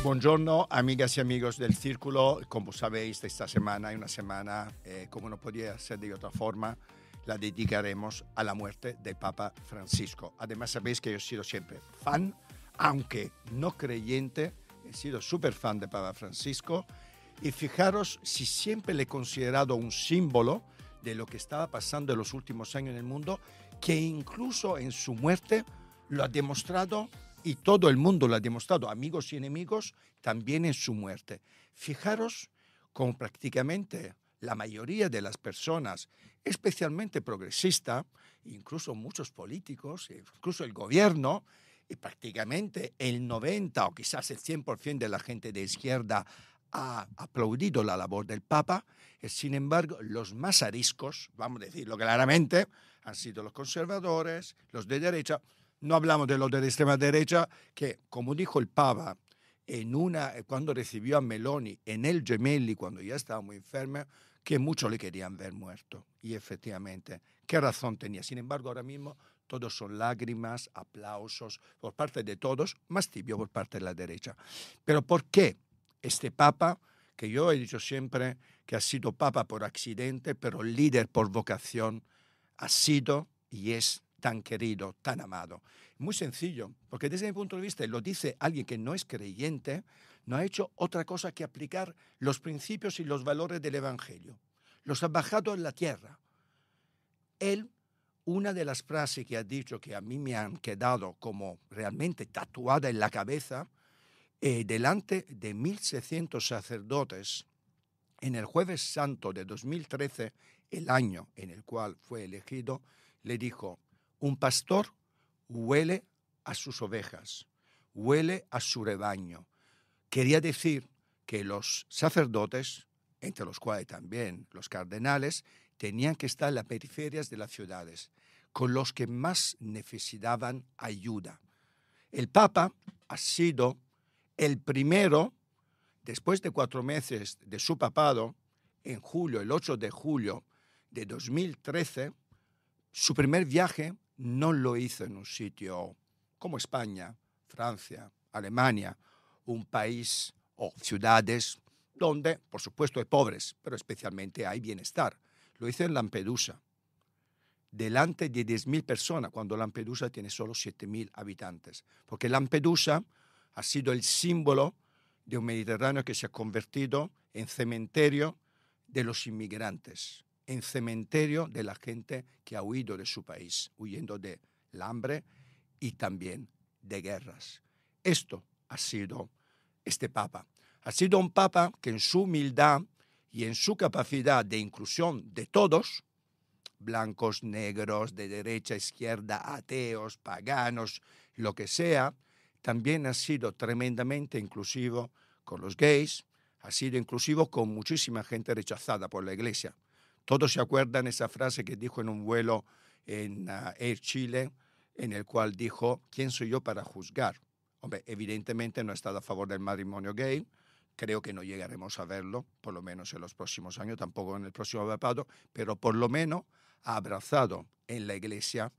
Buongiorno amigas y amigos del Círculo. Como sabéis, esta semana es una semana, como no podía ser de otra forma, la dedicaremos a la muerte del Papa Francisco. Además sabéis que yo he sido siempre fan, aunque no creyente, he sido súper fan de Papa Francisco. Y fijaros si siempre le he considerado un símbolo de lo que estaba pasando en los últimos años en el mundo, que incluso en su muerte lo ha demostrado. Y todo el mundo lo ha demostrado, amigos y enemigos, también en su muerte. Fijaros como prácticamente la mayoría de las personas, especialmente progresistas, incluso muchos políticos, incluso el gobierno, y prácticamente el 90 o quizás el 100% de la gente de izquierda ha aplaudido la labor del Papa. Sin embargo, los más ariscos, vamos a decirlo claramente, han sido los conservadores, los de derecha. No hablamos de los de la extrema derecha, que, como dijo el Papa cuando recibió a Meloni en el Gemelli, cuando ya estaba muy enferma, que muchos le querían ver muerto. Y efectivamente, qué razón tenía. Sin embargo, ahora mismo todos son lágrimas, aplausos por parte de todos, más tibio por parte de la derecha. Pero ¿por qué este Papa, que yo he dicho siempre que ha sido Papa por accidente, pero líder por vocación, ha sido y es tan querido, tan amado? Muy sencillo, porque desde mi punto de vista, lo dice alguien que no es creyente, no ha hecho otra cosa que aplicar los principios y los valores del Evangelio. Los ha bajado en la tierra. Él, una de las frases que ha dicho que a mí me han quedado como realmente tatuada en la cabeza, delante de 1.600 sacerdotes, en el Jueves Santo de 2013, el año en el cual fue elegido, le dijo: un pastor huele a sus ovejas, huele a su rebaño. Quería decir que los sacerdotes, entre los cuales también los cardenales, tenían que estar en las periferias de las ciudades, con los que más necesitaban ayuda. El Papa ha sido el primero, después de 4 meses de su papado, en julio, el 8 de julio de 2013, su primer viaje no lo hizo en un sitio como España, Francia, Alemania, un país o ciudades donde, por supuesto, hay pobres, pero especialmente hay bienestar. Lo hizo en Lampedusa, delante de 10.000 personas, cuando Lampedusa tiene solo 7.000 habitantes. Porque Lampedusa ha sido el símbolo de un Mediterráneo que se ha convertido en cementerio de los inmigrantes, en cementerio de la gente que ha huido de su país, huyendo del hambre y también de guerras. Esto ha sido este Papa. Ha sido un Papa que en su humildad y en su capacidad de inclusión de todos, blancos, negros, de derecha, izquierda, ateos, paganos, lo que sea, también ha sido tremendamente inclusivo con los gays, ha sido inclusivo con muchísima gente rechazada por la Iglesia. Todos se acuerdan esa frase que dijo en un vuelo en Air Chile, en el cual dijo: ¿quién soy yo para juzgar? Hombre, evidentemente no ha estado a favor del matrimonio gay, creo que no llegaremos a verlo, por lo menos en los próximos años, tampoco en el próximo papado, pero por lo menos ha abrazado en la Iglesia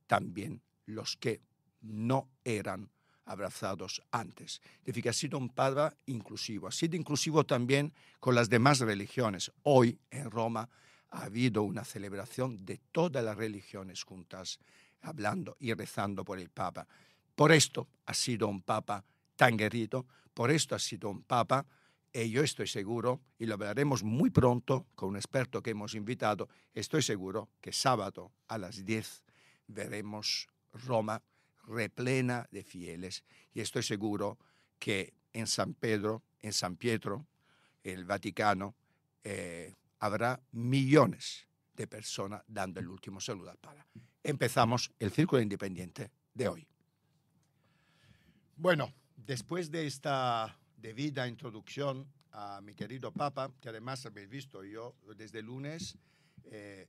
también los que no eran abrazados antes. Es decir, que ha sido un Papa inclusivo. Ha sido inclusivo también con las demás religiones. Hoy en Roma ha habido una celebración de todas las religiones juntas, hablando y rezando por el Papa. Por esto ha sido un Papa tan querido, por esto ha sido un Papa, y yo estoy seguro, y lo hablaremos muy pronto con un experto que hemos invitado, estoy seguro que sábado a las 10 veremos Roma replena de fieles, y estoy seguro que en San Pedro, en San Pietro, el Vaticano, habrá millones de personas dando el último saludo al Papa. Empezamos el Círculo Independiente de hoy. Bueno, después de esta debida introducción a mi querido Papa, que además habéis visto, yo desde el lunes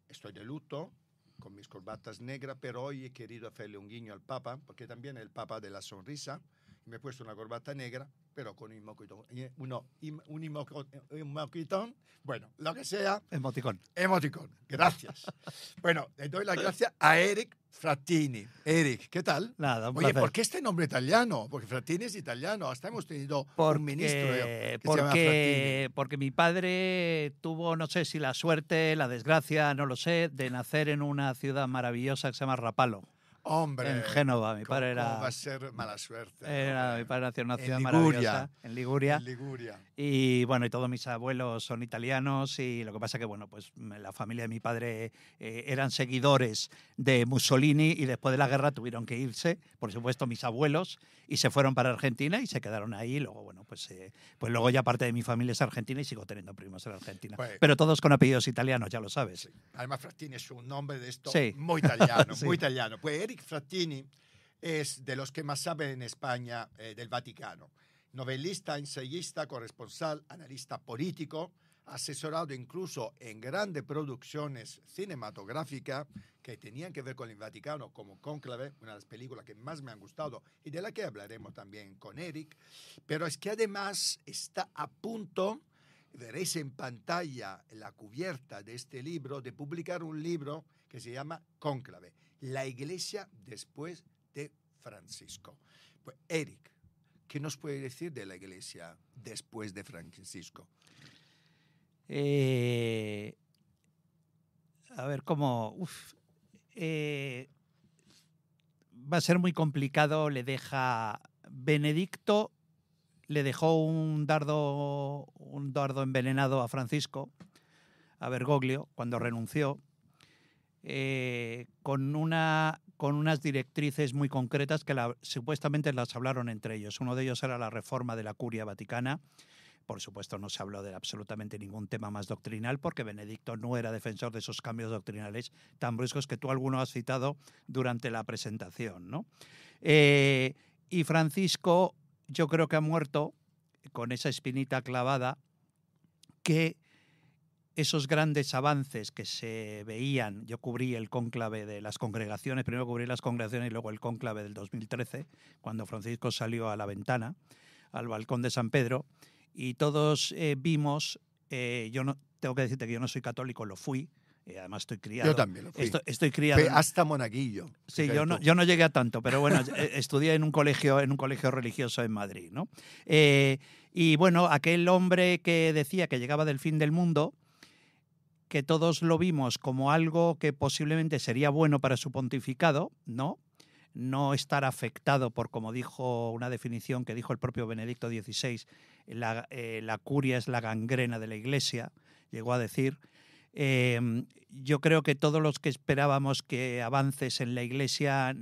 estoy de luto, con mis corbatas negras, pero hoy he querido hacerle un guiño al Papa, porque también es el Papa de la sonrisa. me he puesto una corbata negra, pero con un moquitón. Un moquitón, bueno, lo que sea. Emoticón. Emoticón, gracias. Bueno, le doy las gracias a Eric Frattini. Eric, ¿qué tal? Nada, un Oye, placer. ¿por qué este nombre italiano? Porque Frattini es italiano. Hasta hemos tenido un ministro que se llama Frattini. Porque mi padre tuvo, no sé si la suerte, la desgracia, no lo sé, de nacer en una ciudad maravillosa que se llama Rapallo. Hombre, En Génova. Mi padre ¿cómo era. va a ser mala suerte? Mi padre nació en una ciudad Liguria. maravillosa, en Liguria. En Liguria. Y bueno, y todos mis abuelos son italianos y lo que pasa que, bueno, pues la familia de mi padre eran seguidores de Mussolini y después de la guerra tuvieron que irse, por supuesto, mis abuelos, y se fueron para Argentina y se quedaron ahí. Y luego, bueno, pues luego ya parte de mi familia es argentina y sigo teniendo primos en Argentina. Pues, pero todos con apellidos italianos, ya lo sabes. Sí. Además, Frattini es un nombre de esto Sí. muy italiano, Sí. muy italiano. Pues Eric Frattini es de los que más saben en España del Vaticano. Novelista, ensayista, corresponsal, analista político, asesorado incluso en grandes producciones cinematográficas que tenían que ver con el Vaticano, como Cónclave, una de las películas que más me han gustado y de la que hablaremos también con Eric. Pero es que además está a punto, veréis en pantalla la cubierta de este libro, de publicar un libro que se llama Cónclave, la Iglesia después de Francisco. Pues Eric, ¿qué nos puede decir de la Iglesia después de Francisco? A ver, ¿cómo? Va a ser muy complicado. Benedicto le dejó un dardo envenenado a Francisco, a Bergoglio, cuando renunció, con unas directrices muy concretas que supuestamente las hablaron entre ellos. Uno de ellos era la reforma de la Curia Vaticana. Por supuesto, no se habló de absolutamente ningún tema más doctrinal porque Benedicto no era defensor de esos cambios doctrinales tan bruscos que tú alguno has citado durante la presentación, ¿no? Y Francisco, yo creo que ha muerto con esa espinita clavada que esos grandes avances que se veían. Yo cubrí el cónclave de las congregaciones, primero cubrí las congregaciones y luego el cónclave del 2013, cuando Francisco salió a la ventana, al balcón de San Pedro, y todos vimos, yo no tengo que decirte que yo no soy católico, lo fui, además estoy criado. Yo también lo fui. Estoy criado. Hasta monaguillo. Sí, yo no llegué a tanto, pero bueno, estudié en un colegio religioso en Madrid, ¿no? Y bueno, aquel hombre que decía que llegaba del fin del mundo, que todos lo vimos como algo que posiblemente sería bueno para su pontificado, ¿no? No estar afectado por, como dijo una definición que dijo el propio Benedicto XVI, la curia es la gangrena de la Iglesia, llegó a decir. Yo creo que todos los que esperábamos que avances en la Iglesia,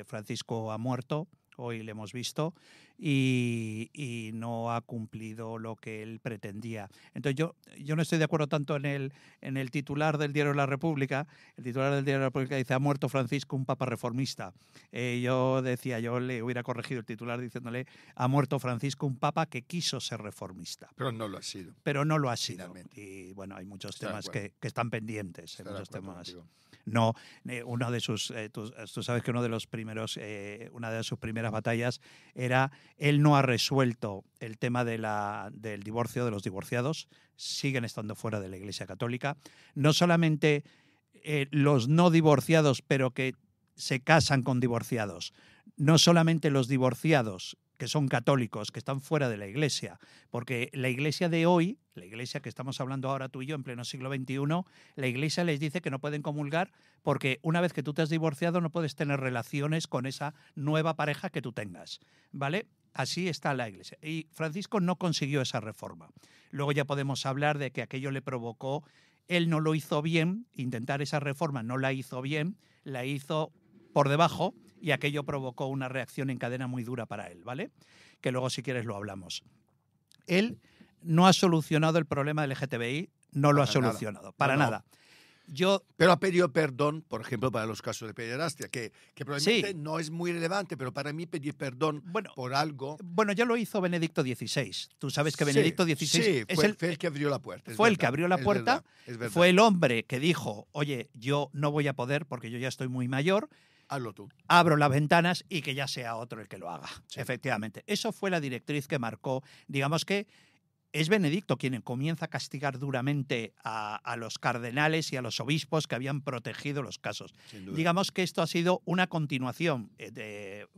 Francisco ha muerto, hoy le hemos visto, y no ha cumplido lo que él pretendía. Entonces yo no estoy de acuerdo tanto en el titular del Diario de la República. El titular del Diario de la República dice: ha muerto Francisco, un papa reformista. Yo le hubiera corregido el titular diciéndole: ha muerto Francisco, un papa que quiso ser reformista. Pero no lo ha sido. Pero no lo ha sido. Finalmente. Y bueno, hay muchos temas que están pendientes. Hay muchos temas. Contigo. No, uno de sus, tú sabes que uno de los primeros, una de sus primeras batallas era: él no ha resuelto el tema del divorcio, de los divorciados, siguen estando fuera de la Iglesia Católica. No solamente los no divorciados, pero que se casan con divorciados. No solamente los divorciados, que son católicos, que están fuera de la Iglesia, porque la Iglesia de hoy, la Iglesia que estamos hablando ahora tú y yo en pleno siglo XXI, la Iglesia les dice que no pueden comulgar porque una vez que tú te has divorciado no puedes tener relaciones con esa nueva pareja que tú tengas, ¿vale? Así está la Iglesia. Y Francisco no consiguió esa reforma. Luego ya podemos hablar de que aquello le provocó, él no lo hizo bien, intentar esa reforma no la hizo bien, la hizo por debajo, y aquello provocó una reacción en cadena muy dura para él, ¿vale? Que luego, si quieres, lo hablamos. Él no ha solucionado el problema del LGTBI, no lo ha solucionado, para nada. Pero ha pedido perdón, por ejemplo, para los casos de pederastia, que probablemente no es muy relevante, pero para mí pedir perdón por algo... Bueno, ya lo hizo Benedicto XVI. Tú sabes que Benedicto XVI fue el que abrió la puerta. Fue el que abrió la puerta, es verdad. Fue el hombre que dijo: oye, yo no voy a poder porque yo ya estoy muy mayor. Hazlo tú. abro las ventanas y que ya sea otro el que lo haga. Sí. Efectivamente. Eso fue la directriz que marcó, digamos que es Benedicto quien comienza a castigar duramente a los cardenales y a los obispos que habían protegido los casos. Digamos que esto ha sido una continuación.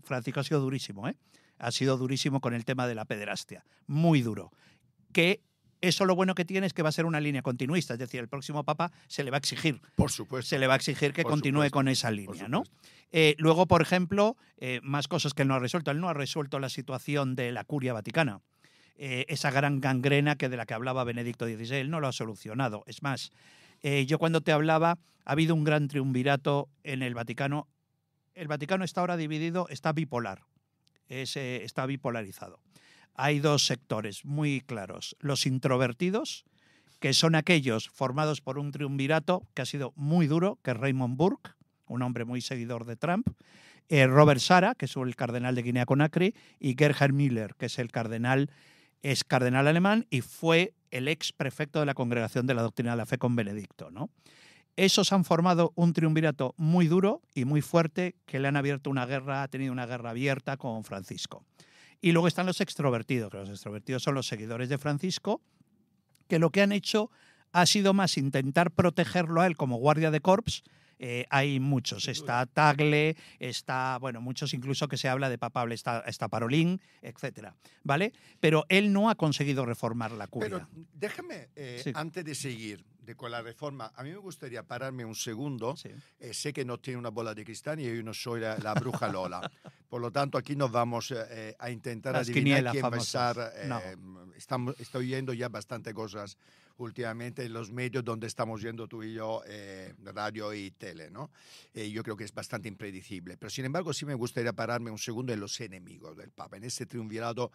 Francisco ha sido durísimo, ¿eh? Ha sido durísimo con el tema de la pederastia. Muy duro. Que eso lo bueno que tiene es que va a ser una línea continuista. Es decir, el próximo papa se le va a exigir. Por supuesto. Se le va a exigir que continúe con esa línea, ¿no? Luego, por ejemplo, más cosas que él no ha resuelto. Él no ha resuelto la situación de la curia vaticana. Esa gran gangrena de la que hablaba Benedicto XVI, él no lo ha solucionado. Es más, yo cuando te hablaba, ha habido un gran triunvirato en el Vaticano. El Vaticano está ahora dividido, está bipolar, está bipolarizado. Hay dos sectores muy claros. Los introvertidos, que son aquellos formados por un triunvirato que ha sido muy duro, que es Raymond Burke, un hombre muy seguidor de Trump, Robert Sara, que es el cardenal de Guinea-Conakry, y Gerhard Müller, que es cardenal alemán y fue el ex prefecto de la Congregación de la Doctrina de la Fe con Benedicto, ¿no? Esos han formado un triunvirato muy duro y muy fuerte que le han abierto una guerra, ha tenido una guerra abierta con Francisco. Y luego están los extrovertidos, que los extrovertidos son los seguidores de Francisco, que lo que han hecho ha sido más intentar protegerlo a él como guardia de corps. Hay muchos, está Tagle, está, bueno, muchos incluso que se habla de papable, está Parolín, etcétera, ¿vale? Pero él no ha conseguido reformar la curia. Pero déjame, sí, antes de seguir con la reforma, a mí me gustaría pararme un segundo. Sí. Sé que no tiene una bola de cristal y yo no soy la bruja Lola. Por lo tanto, aquí nos vamos a intentar adivinar quién famosas. Va a estar. No. Estoy oyendo ya bastante cosas últimamente en los medios donde estamos yendo tú y yo, radio y tele, ¿no? Yo creo que es bastante impredecible. Pero sin embargo, sí me gustaría pararme un segundo en los enemigos del Papa, en ese triunvirato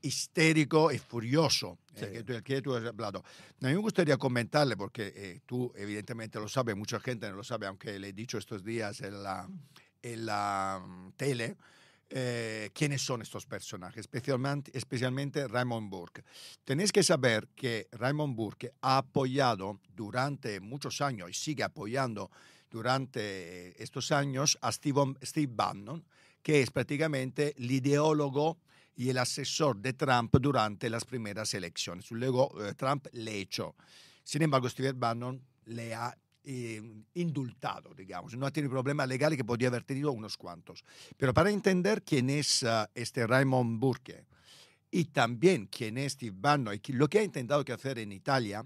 histérico y furioso que tú has hablado. A mí me gustaría comentarle, porque tú evidentemente lo sabes, mucha gente no lo sabe, aunque le he dicho estos días en la tele, quiénes son estos personajes, especialmente Raymond Burke. Tenéis que saber que Raymond Burke ha apoyado durante muchos años y sigue apoyando durante estos años a Steve Bannon, que es prácticamente el ideólogo y el asesor de Trump durante las primeras elecciones. Luego Trump le echó. Sin embargo, Steve Bannon le ha indultado, digamos, no ha tenido problemas legales que podría haber tenido unos cuantos. Pero para entender quién es este Raymond Burke y también quién es Steve Bannon y lo que ha intentado hacer en Italia,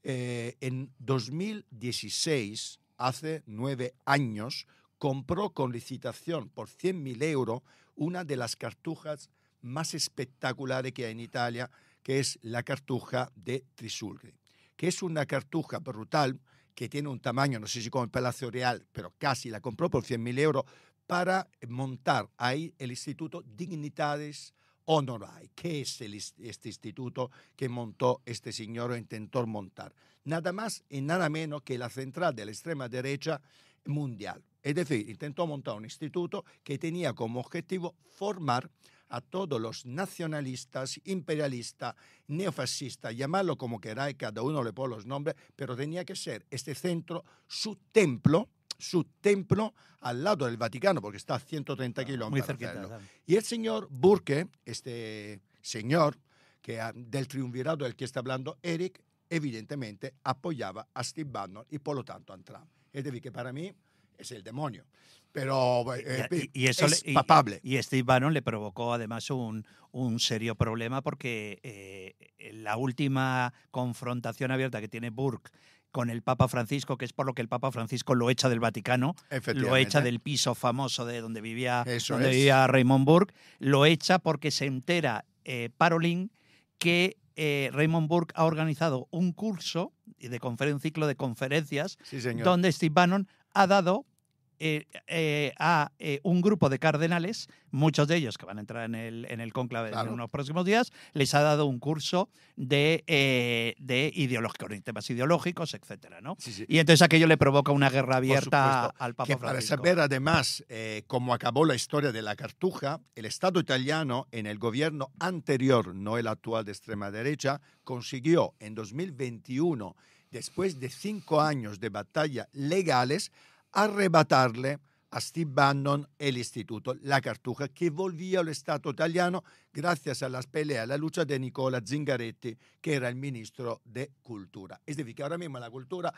en 2016, hace 9 años, compró con licitación por 100.000 euros una de las cartujas más espectaculares que hay en Italia, que es la cartuja de Trisulri, que es una cartuja brutal, que tiene un tamaño, no sé si como el Palacio Real, pero casi, la compró por 100.000 euros para montar ahí el Instituto Dignitatis Honorae, que es este instituto que montó este señor o intentó montar. Nada más y nada menos que la central de la extrema derecha mundial. Es decir, intentó montar un instituto que tenía como objetivo formar a todos los nacionalistas, imperialistas, neofascistas, llamarlo como queráis, cada uno le pone los nombres, pero tenía que ser este centro su templo al lado del Vaticano, porque está a 130 kilómetros. Muy cerquita. Y el señor Burke, este señor del triunvirato del que está hablando Eric, evidentemente apoyaba a Steve Bannon y por lo tanto a Trump. Es decir, que para mí es el demonio. Pero eso es papable. Y Steve Bannon le provocó además un serio problema porque la última confrontación abierta que tiene Burke con el Papa Francisco, que es por lo que el Papa Francisco lo echa del Vaticano, lo echa del piso famoso de donde vivía Raymond Burke, lo echa porque se entera Parolin que Raymond Burke ha organizado un curso un ciclo de conferencias donde Steve Bannon ha dado a un grupo de cardenales, muchos de ellos que van a entrar en el cónclave en unos próximos días, les ha dado un curso de temas ideológicos, etcétera, ¿no? Sí. Y entonces aquello le provoca una guerra abierta al Papa Francisco. Para saber además cómo acabó la historia de la cartuja, el Estado italiano en el gobierno anterior, no el actual de extrema derecha, consiguió en 2021, después de 5 años de batalla legales, arrebatarle a Steve Bannon el Instituto La Cartuja, que volvía al Estado italiano gracias a las peleas, a la lucha de Nicola Zingaretti, que era el ministro de Cultura. Es decir, que ahora mismo la cultura,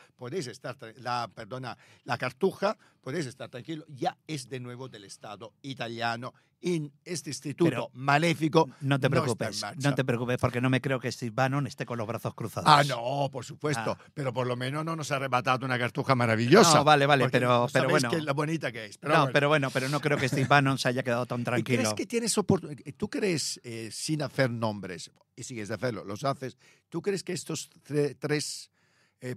la Cartuja, podéis estar tranquilo, ya es de nuevo del Estado italiano. En este instituto Pero maléfico no te preocupes, está en marcha. no te preocupes, porque no me creo que Steve Bannon esté con los brazos cruzados. Ah, no, por supuesto, pero por lo menos no nos ha arrebatado una cartuja maravillosa. No, vale, pero bueno. Que la bonita que es. Pero no, bueno. pero no creo que Steve Bannon se haya quedado tan tranquilo. ¿Crees que tienes oportunidad? ¿Tú crees, sin hacer nombres, y sigues de hacerlo, los haces, ¿tú crees que estos tres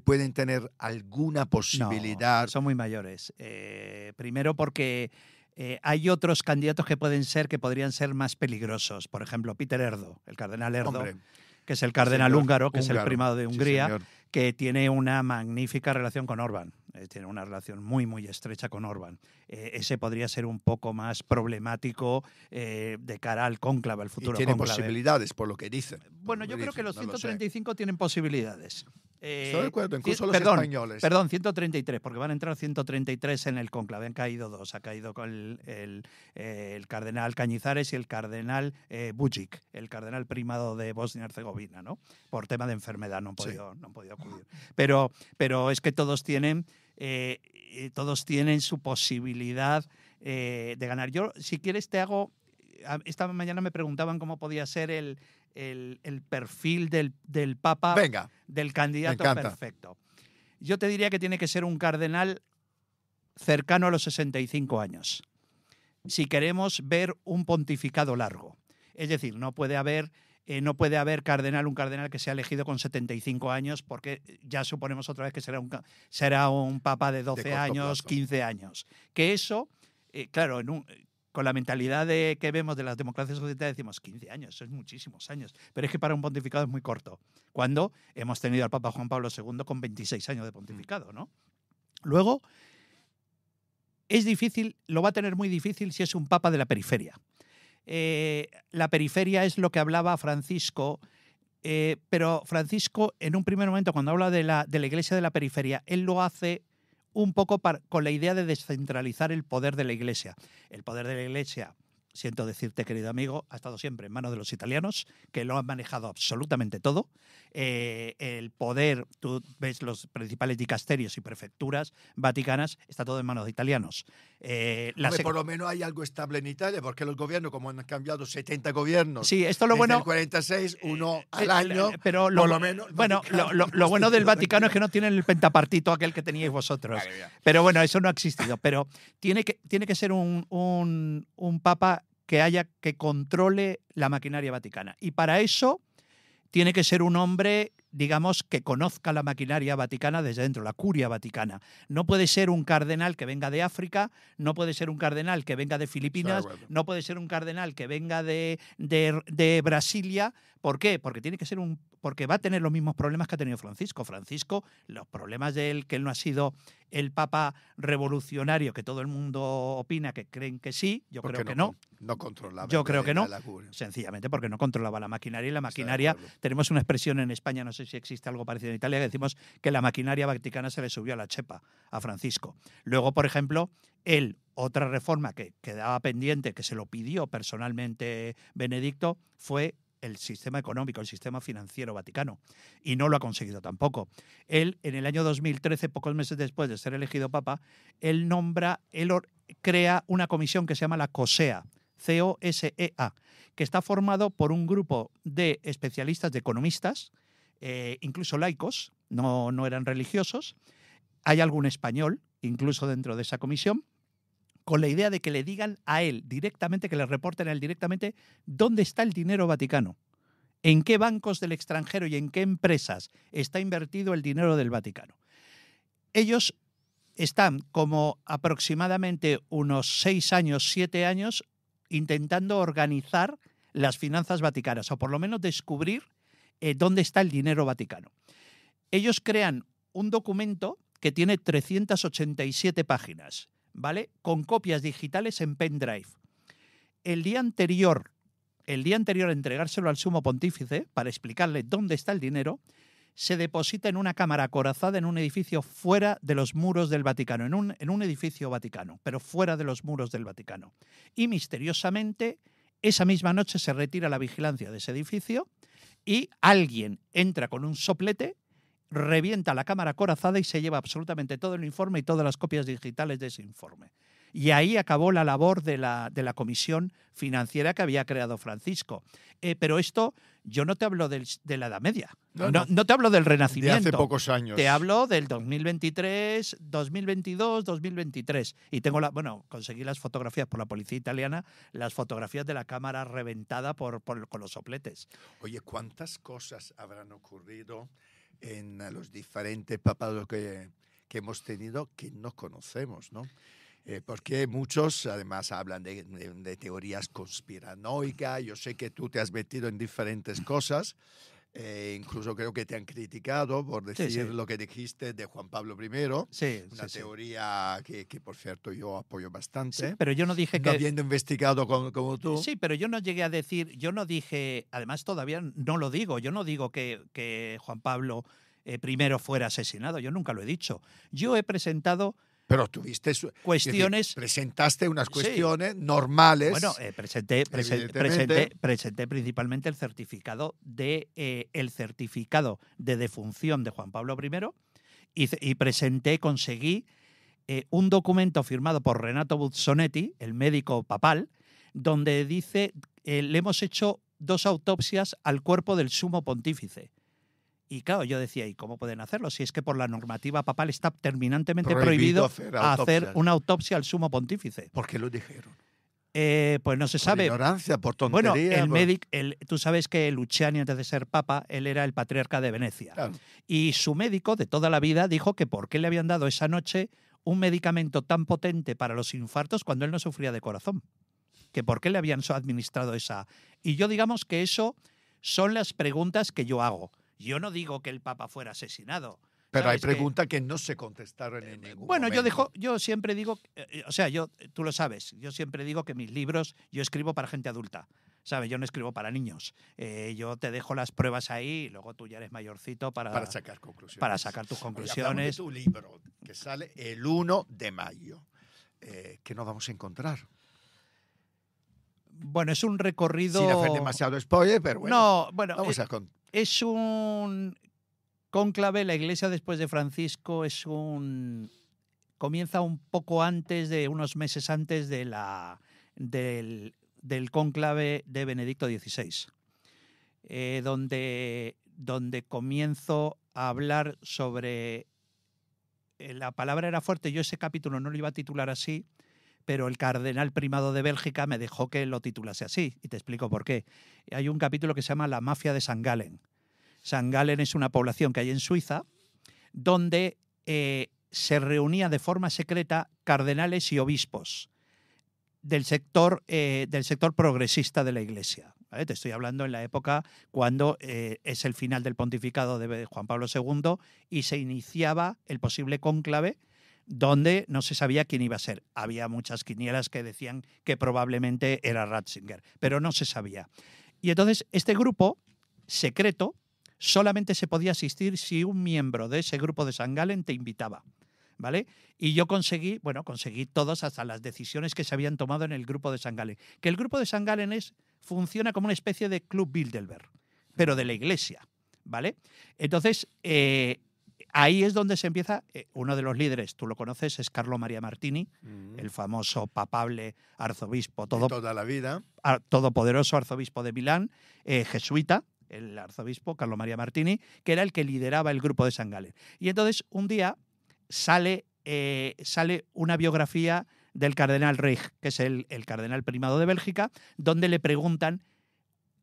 pueden tener alguna posibilidad? No, son muy mayores. Primero porque hay otros candidatos que podrían ser más peligrosos. Por ejemplo, Peter Erdo, el cardenal Erdo, Hombre, que es el cardenal húngaro, que es el primado de Hungría, señor. que tiene una magnífica relación con Orbán. Tiene una relación muy, muy estrecha con Orbán. Ese podría ser un poco más problemático de cara al cónclave, al futuro y tiene cónclave. posibilidades, por lo que dicen. Bueno, yo creo que los 135 tienen posibilidad. Estoy de acuerdo, incluso los españoles. Perdón, 133, porque van a entrar 133 en el cónclave. Han caído dos. Ha caído con el cardenal Cañizares y el cardenal Vučić, el cardenal primado de Bosnia y Herzegovina, ¿no? Por tema de enfermedad no han podido acudir. Pero es que todos tienen su posibilidad de ganar. Yo, si quieres, te hago... Esta mañana me preguntaban cómo podía ser el perfil del Papa, Venga, del candidato perfecto. Yo te diría que tiene que ser un cardenal cercano a los 65 años, si queremos ver un pontificado largo. Es decir, no puede haber un cardenal que sea elegido con 75 años, porque ya suponemos otra vez que será un papa de 12 años, plazo. 15 años. Que eso, claro, con la mentalidad que vemos de las democracias occidentales decimos 15 años, eso es muchísimos años. Pero es que para un pontificado es muy corto. Cuando hemos tenido al Papa Juan Pablo II con 26 años de pontificado, ¿no? Luego, es difícil, lo va a tener muy difícil si es un papa de la periferia. La periferia es lo que hablaba Francisco, pero Francisco, en un primer momento, cuando habla de la iglesia de la periferia, él lo hace un poco con la idea de descentralizar el poder de la Iglesia. El poder de la Iglesia, siento decirte, querido amigo, ha estado siempre en manos de los italianos, que lo han manejado absolutamente todo. El poder, tú ves los principales dicasterios y prefecturas vaticanas, está todo en manos de italianos. Por lo menos hay algo estable en Italia, porque los gobiernos, como han cambiado 70 gobiernos, sí, esto lo bueno, el 46, uno al año, pero por lo menos... Bueno, lo bueno del Vaticano es que no tienen el pentapartito aquel que teníais vosotros. Pero bueno, eso no ha existido. Pero tiene que ser un papa que controle la maquinaria vaticana. Y para eso tiene que ser un hombre, digamos, que conozca la maquinaria vaticana desde dentro, la curia vaticana. No puede ser un cardenal que venga de África, no puede ser un cardenal que venga de Filipinas, no puede ser un cardenal que venga de Brasilia. ¿Por qué? Porque va a tener los mismos problemas que ha tenido Francisco. Francisco, los problemas de que él no ha sido el papa revolucionario que todo el mundo opina que creen que sí, yo creo que no. No controlaba. Yo creo que no, sencillamente porque no controlaba la maquinaria. Y la maquinaria, tenemos una expresión en España, no sé si existe algo parecido en Italia, que decimos que la maquinaria vaticana se le subió a la chepa a Francisco. Luego, por ejemplo, otra reforma que quedaba pendiente, que se lo pidió personalmente Benedicto, fue el sistema económico, el sistema financiero vaticano, y no lo ha conseguido tampoco. Él, en el año 2013, pocos meses después de ser elegido papa, él crea una comisión que se llama la COSEA, COSEA, que está formado por un grupo de especialistas, de economistas, incluso laicos, no eran religiosos. Hay algún español, incluso dentro de esa comisión, con la idea de que le digan a él directamente, que le reporten a él directamente dónde está el dinero vaticano, en qué bancos del extranjero y en qué empresas está invertido el dinero del Vaticano. Ellos están como aproximadamente unos 6 años, 7 años, intentando organizar las finanzas vaticanas, o por lo menos descubrir dónde está el dinero vaticano. Ellos crean un documento que tiene 387 páginas, ¿vale? Con copias digitales en pendrive. El día anterior a entregárselo al sumo pontífice para explicarle dónde está el dinero, se deposita en una cámara acorazada en un edificio fuera de los muros del Vaticano, en un edificio vaticano, pero fuera de los muros del Vaticano. Y misteriosamente, esa misma noche se retira la vigilancia de ese edificio y alguien entra con un soplete, revienta la cámara acorazada y se lleva absolutamente todo el informe y todas las copias digitales de ese informe. Y ahí acabó la labor de la comisión financiera que había creado Francisco. Pero esto, yo no te hablo de la Edad Media, no te hablo del Renacimiento. De hace pocos años. Te hablo del 2023, 2022, 2023. Y conseguí las fotografías por la policía italiana, las fotografías de la cámara reventada con los sopletes. Oye, ¿cuántas cosas habrán ocurrido en los diferentes papados que hemos tenido que no conocemos, ¿no? Porque muchos además hablan de teorías conspiranoicas. Yo sé que tú te has metido en diferentes cosas. Incluso creo que te han criticado por decir lo que dijiste de Juan Pablo I. Una teoría que, por cierto, yo apoyo bastante. Sí, pero yo no dije que... No habiendo investigado como tú. Sí, pero yo no llegué a decir, yo no dije, además todavía no lo digo, yo no digo que Juan Pablo I fuera asesinado, yo nunca lo he dicho. Yo he presentado... Pero tuviste cuestiones. Presentaste unas cuestiones normales. Bueno, presenté principalmente el certificado de defunción de Juan Pablo I y conseguí un documento firmado por Renato Buzzonetti, el médico papal, donde dice le hemos hecho 2 autopsias al cuerpo del sumo pontífice. Y claro, yo decía, ¿y cómo pueden hacerlo? Si es que por la normativa papal está terminantemente prohibido hacer una autopsia al sumo pontífice. ¿Por qué lo dijeron? Pues no se sabe. Por ignorancia, por tontería. Bueno, tú sabes que Luciani, antes de ser papa, él era el patriarca de Venecia. Claro. Y su médico de toda la vida dijo que por qué le habían dado esa noche un medicamento tan potente para los infartos cuando él no sufría de corazón. Que por qué le habían administrado esa. Y yo digamos que eso son las preguntas que yo hago. Yo no digo que el Papa fuera asesinado. Pero hay preguntas que no se contestaron en ningún bueno, momento. yo siempre digo, tú lo sabes, yo siempre digo que mis libros yo escribo para gente adulta, ¿sabes? Yo no escribo para niños. Yo te dejo las pruebas ahí y luego tú ya eres mayorcito para sacar conclusiones. Para sacar tus conclusiones. Hablamos de tu libro, que sale el 1 de mayo. ¿Qué nos vamos a encontrar? Bueno, es un recorrido... Sin hacer demasiado spoiler, pero bueno. No, bueno, vamos a contar. Es un cónclave, la Iglesia después de Francisco comienza un poco antes, unos meses antes del cónclave de Benedicto XVI, donde comienzo a hablar sobre... la palabra era fuerte, yo ese capítulo no lo iba a titular así, pero el cardenal primado de Bélgica me dejó que lo titulase así, y te explico por qué. Hay un capítulo que se llama La mafia de St. Gallen. St. Gallen es una población que hay en Suiza donde se reunía de forma secreta cardenales y obispos del sector progresista de la Iglesia. ¿Vale? Te estoy hablando en la época cuando es el final del pontificado de Juan Pablo II y se iniciaba el posible cónclave, donde no se sabía quién iba a ser. Había muchas quinielas que decían que probablemente era Ratzinger, pero no se sabía. Y entonces este grupo secreto solamente se podía asistir si un miembro de ese grupo de St. Gallen te invitaba, ¿vale? Y yo conseguí todas hasta las decisiones que se habían tomado en el grupo de St. Gallen. Que el grupo de St. Gallen funciona como una especie de Club Bilderberg, pero de la Iglesia, ¿vale? Entonces, ahí es donde se empieza. Uno de los líderes, tú lo conoces, es Carlo Maria Martini, el famoso papable arzobispo, toda la vida, todopoderoso arzobispo de Milán, jesuita, el arzobispo Carlo Maria Martini, que era el que lideraba el grupo de St. Gallen. Y entonces un día sale una biografía del cardenal Reich, que es el cardenal primado de Bélgica, donde le preguntan: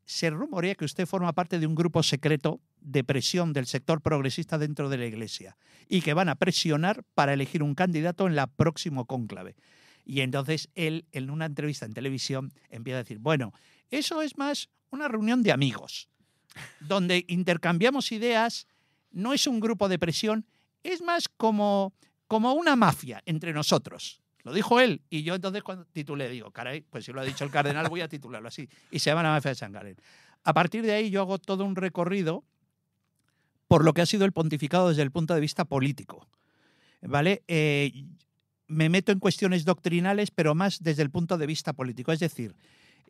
se rumorea que usted forma parte de un grupo secreto de presión del sector progresista dentro de la Iglesia y que van a presionar para elegir un candidato en la próximo cónclave. Y entonces él, en una entrevista en televisión, empieza a decir: bueno, eso es más una reunión de amigos, donde intercambiamos ideas, no es un grupo de presión, es más como una mafia entre nosotros. Lo dijo él, y yo entonces cuando titulé, digo, caray, pues si lo ha dicho el cardenal voy a titularlo así. Y se llama La mafia de St. Gallen. A partir de ahí yo hago todo un recorrido por lo que ha sido el pontificado desde el punto de vista político, ¿vale? Me meto en cuestiones doctrinales, pero más desde el punto de vista político. Es decir,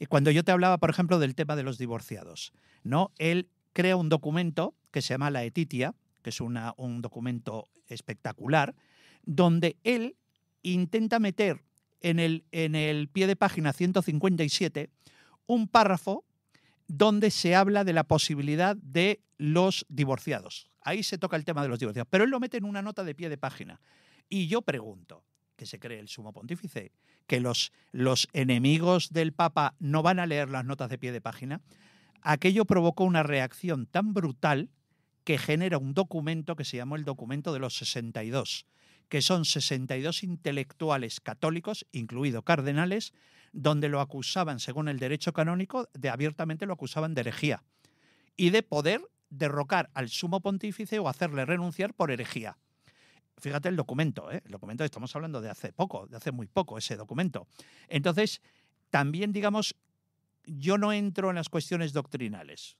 cuando yo te hablaba, por ejemplo, del tema de los divorciados, ¿no? Él crea un documento que se llama la Etitia, que es un documento espectacular, donde él intenta meter en el pie de página 157 un párrafo donde se habla de la posibilidad de los divorciados. Ahí se toca el tema de los divorciados, pero él lo mete en una nota de pie de página. Y yo pregunto, ¿qué se cree el sumo pontífice? ¿Que los enemigos del Papa no van a leer las notas de pie de página? Aquello provocó una reacción tan brutal que genera un documento que se llamó el documento de los 62, que son 62 intelectuales católicos, incluidos cardenales, donde lo acusaban, según el derecho canónico, abiertamente lo acusaban de herejía y de poder derrocar al sumo pontífice o hacerle renunciar por herejía. Fíjate el documento, ¿eh? El documento, estamos hablando de hace poco, de hace muy poco ese documento. Entonces, también, digamos, yo no entro en las cuestiones doctrinales.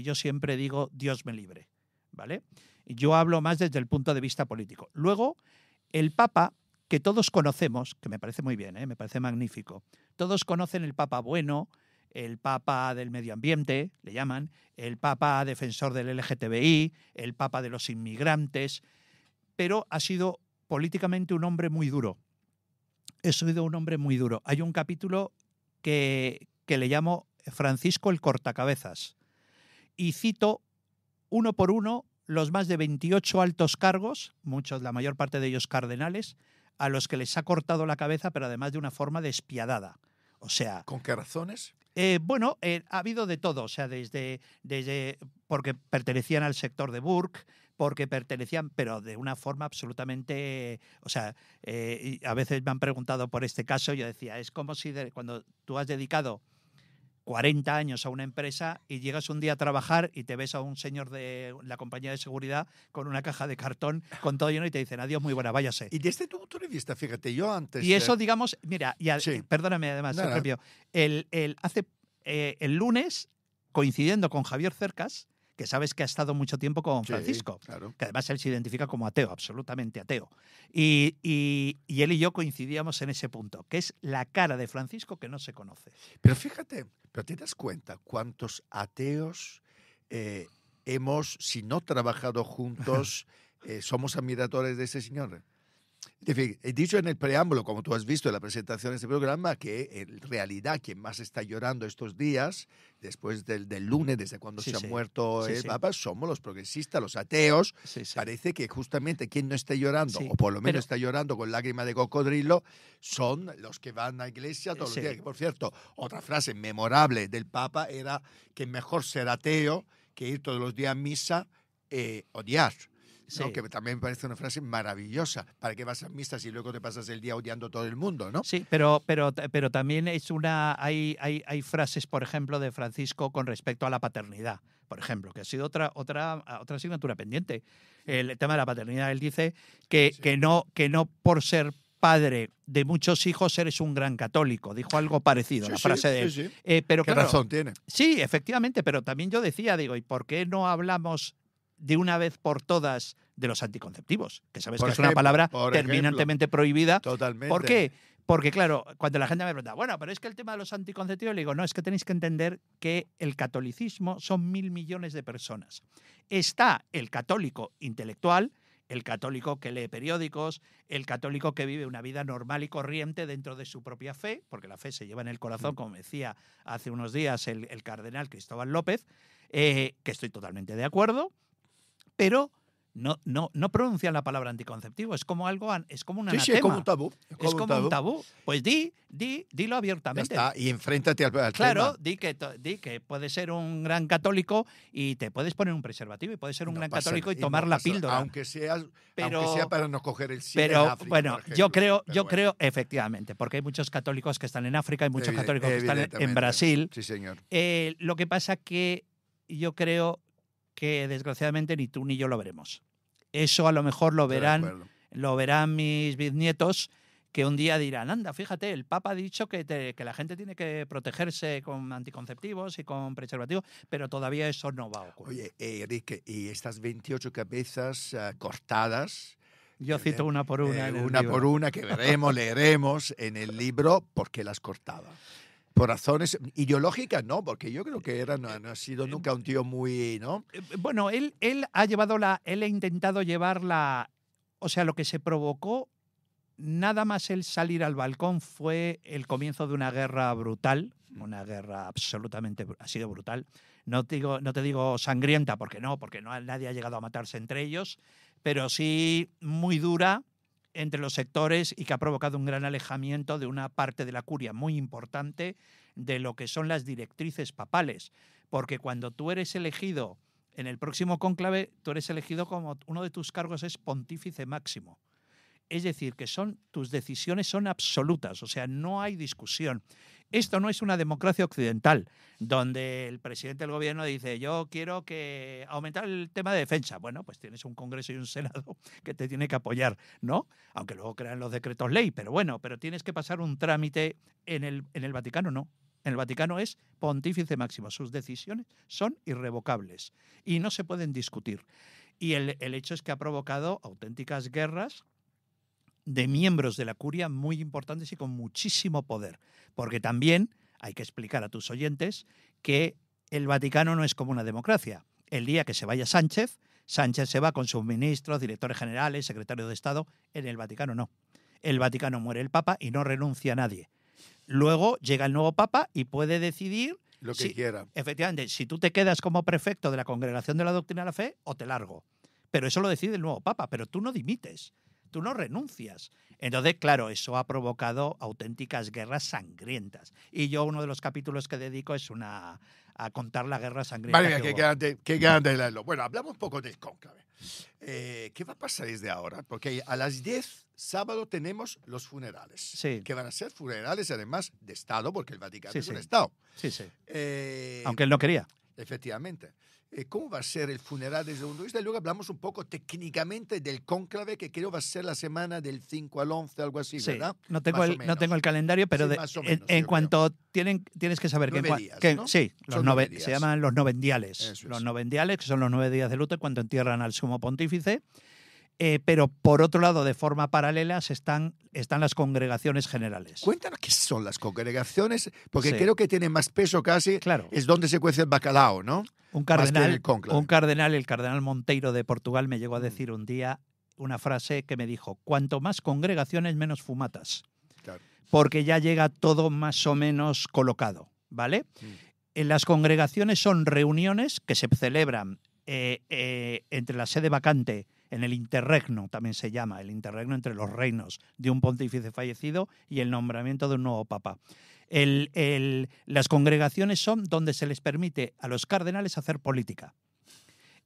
Yo siempre digo, Dios me libre, ¿vale? Yo hablo más desde el punto de vista político. Luego, el Papa, que todos conocemos, que me parece muy bien, me parece magnífico, todos conocen el Papa bueno, el Papa del medio ambiente, le llaman, el Papa defensor del LGTBI, el Papa de los inmigrantes, pero ha sido políticamente un hombre muy duro. He sido un hombre muy duro. Hay un capítulo que le llamo Francisco el cortacabezas y cito uno por uno los más de 28 altos cargos, muchos, la mayor parte de ellos cardenales, a los que les ha cortado la cabeza, pero además de una forma despiadada. O sea, ¿con qué razones? Bueno, ha habido de todo, o sea, desde porque pertenecían al sector de Burke, porque pertenecían, pero de una forma absolutamente, o sea, a veces me han preguntado por este caso, yo decía, es como si cuando tú has dedicado 40 años a una empresa y llegas un día a trabajar y te ves a un señor de la compañía de seguridad con una caja de cartón con todo lleno y te dicen adiós, muy buena, váyase. Y desde tu punto de vista, fíjate, yo antes... Y eso, digamos, mira, sí. Perdóname además, Sergio, el lunes, coincidiendo con Javier Cercas, que sabes que ha estado mucho tiempo con Francisco, sí, claro. que además él se identifica como ateo, absolutamente ateo. Y él y yo coincidíamos en ese punto, que es la cara de Francisco que no se conoce. Pero fíjate, pero te das cuenta cuántos ateos hemos, si no trabajado juntos, somos admiradores de ese señor. He dicho en el preámbulo, como tú has visto en la presentación de este programa, que en realidad quien más está llorando estos días, después del lunes, desde cuando se ha muerto el Papa, somos los progresistas, los ateos. Parece que justamente quien no está llorando, o por lo menos está llorando con lágrima de cocodrilo, son los que van a la iglesia todos los días. Que, por cierto, otra frase memorable del Papa era que mejor ser ateo que ir todos los días a misa, odiar. ¿no? Que también me parece una frase maravillosa. ¿Para qué vas a misas y luego te pasas el día odiando a todo el mundo, no? Sí, pero también es hay frases, por ejemplo, de Francisco con respecto a la paternidad, por ejemplo, que ha sido otra asignatura pendiente. El tema de la paternidad, él dice que no por ser padre de muchos hijos eres un gran católico. Dijo algo parecido, la frase de él. Pero ¿qué razón tiene? Sí, efectivamente, pero también yo decía, digo, ¿y por qué no hablamos de una vez por todas de los anticonceptivos? Que sabes que es una palabra terminantemente prohibida. Totalmente. ¿Por qué? Porque, claro, cuando la gente me pregunta, bueno, pero es que el tema de los anticonceptivos, le digo, no, es que tenéis que entender que el catolicismo son 1.000 millones de personas. Está el católico intelectual, el católico que lee periódicos, el católico que vive una vida normal y corriente dentro de su propia fe, porque la fe se lleva en el corazón, como decía hace unos días el cardenal Cristóbal López, que estoy totalmente de acuerdo, pero no pronuncian la palabra anticonceptivo. Es como algo, es como un anatema. Sí, es como un tabú. Es como un tabú. Pues dilo abiertamente. Ya está, y enfréntate al claro, tema. Di que puedes ser un gran católico y te puedes poner un preservativo y puedes ser un gran católico y tomar la píldora. Aunque sea para no coger el SIDA en África, bueno, yo creo, efectivamente, porque hay muchos católicos que están en África, hay muchos católicos que están en Brasil. Sí, señor. Lo que pasa que yo creo que desgraciadamente ni tú ni yo lo veremos. Eso a lo mejor lo verán mis bisnietos, que un día dirán, anda, fíjate, el Papa ha dicho que la gente tiene que protegerse con anticonceptivos y con preservativos, pero todavía eso no va a ocurrir. Oye, Enrique, y estas 28 cabezas cortadas, Yo cito una por una en el una libro. por una, que veremos, leeremos en el libro, ¿por qué las cortaba? Por razones ideológicas, no, porque yo creo que no ha sido nunca un tío muy, ¿no? Bueno, él ha intentado llevarla, o sea, lo que se provocó, nada más el salir al balcón fue el comienzo de una guerra brutal, una guerra absolutamente, ha sido brutal. No te digo sangrienta, porque no nadie ha llegado a matarse entre ellos, pero sí muy dura entre los sectores y que ha provocado un gran alejamiento de una parte de la curia muy importante de lo que son las directrices papales. Porque cuando tú eres elegido en el próximo cónclave, tú eres elegido como uno de tus cargos es pontífice máximo. Es decir, que tus decisiones son absolutas, o sea, no hay discusión. Esto no es una democracia occidental, donde el presidente del gobierno dice, yo quiero que aumentar el tema de defensa. Bueno, pues tienes un Congreso y un Senado que te tiene que apoyar, ¿no? Aunque luego crean los decretos ley, pero bueno, pero tienes que pasar un trámite en el Vaticano, no. En el Vaticano es pontífice máximo. Sus decisiones son irrevocables y no se pueden discutir. Y el hecho es que ha provocado auténticas guerras de miembros de la curia muy importantes y con muchísimo poder. Porque también hay que explicar a tus oyentes que el Vaticano no es como una democracia. El día que se vaya Sánchez se va con sus ministros, directores generales, secretarios de Estado. En el Vaticano no. El Vaticano muere el Papa y no renuncia a nadie. Luego llega el nuevo Papa y puede decidir Lo que quiera. Efectivamente, si tú te quedas como prefecto de la Congregación de la Doctrina de la Fe o te largo. Pero eso lo decide el nuevo Papa, pero tú no dimites. Tú no renuncias. Entonces, claro, eso ha provocado auténticas guerras sangrientas. Y yo uno de los capítulos que dedico es a contar la guerra sangrienta. Vale, mira, qué grande leerlo. Bueno, hablamos un poco del cónclave. ¿Qué va a pasar desde ahora? Porque a las 10, sábado, tenemos los funerales. Sí. Que van a ser funerales, además, de Estado, porque el Vaticano Sí, es un sí. Estado. Sí, sí. Aunque él no quería. Efectivamente. ¿Cómo va a ser el funeral desde un punto de vista? Y luego hablamos un poco técnicamente del cónclave, que creo va a ser la semana del 5 al 11, algo así, Sí, ¿verdad? no tengo el calendario, pero Sí, más o menos, en yo cuanto tienes que saber 9 días, ¿no? sí, Son 9 días. se llaman los novendiales. Eso Los es. novendiales, que son los 9 días de luto cuando entierran al sumo pontífice. Pero por otro lado, de forma paralela, están las congregaciones generales. Cuéntanos qué son las congregaciones, porque Sí. creo que tiene más peso casi, Claro. es donde se cuece el bacalao, ¿no? Un Más que en el cardenal, cónclave. el cardenal Monteiro de Portugal, me llegó a decir un día una frase que me dijo: cuanto más congregaciones, menos fumatas. Claro. Porque ya llega todo más o menos colocado, ¿vale? Mm. En las congregaciones son reuniones que se celebran entre la sede vacante, en el interregno, también se llama, el interregno entre los reinos de un pontífice fallecido y el nombramiento de un nuevo papa. Las congregaciones son donde se les permite a los cardenales hacer política.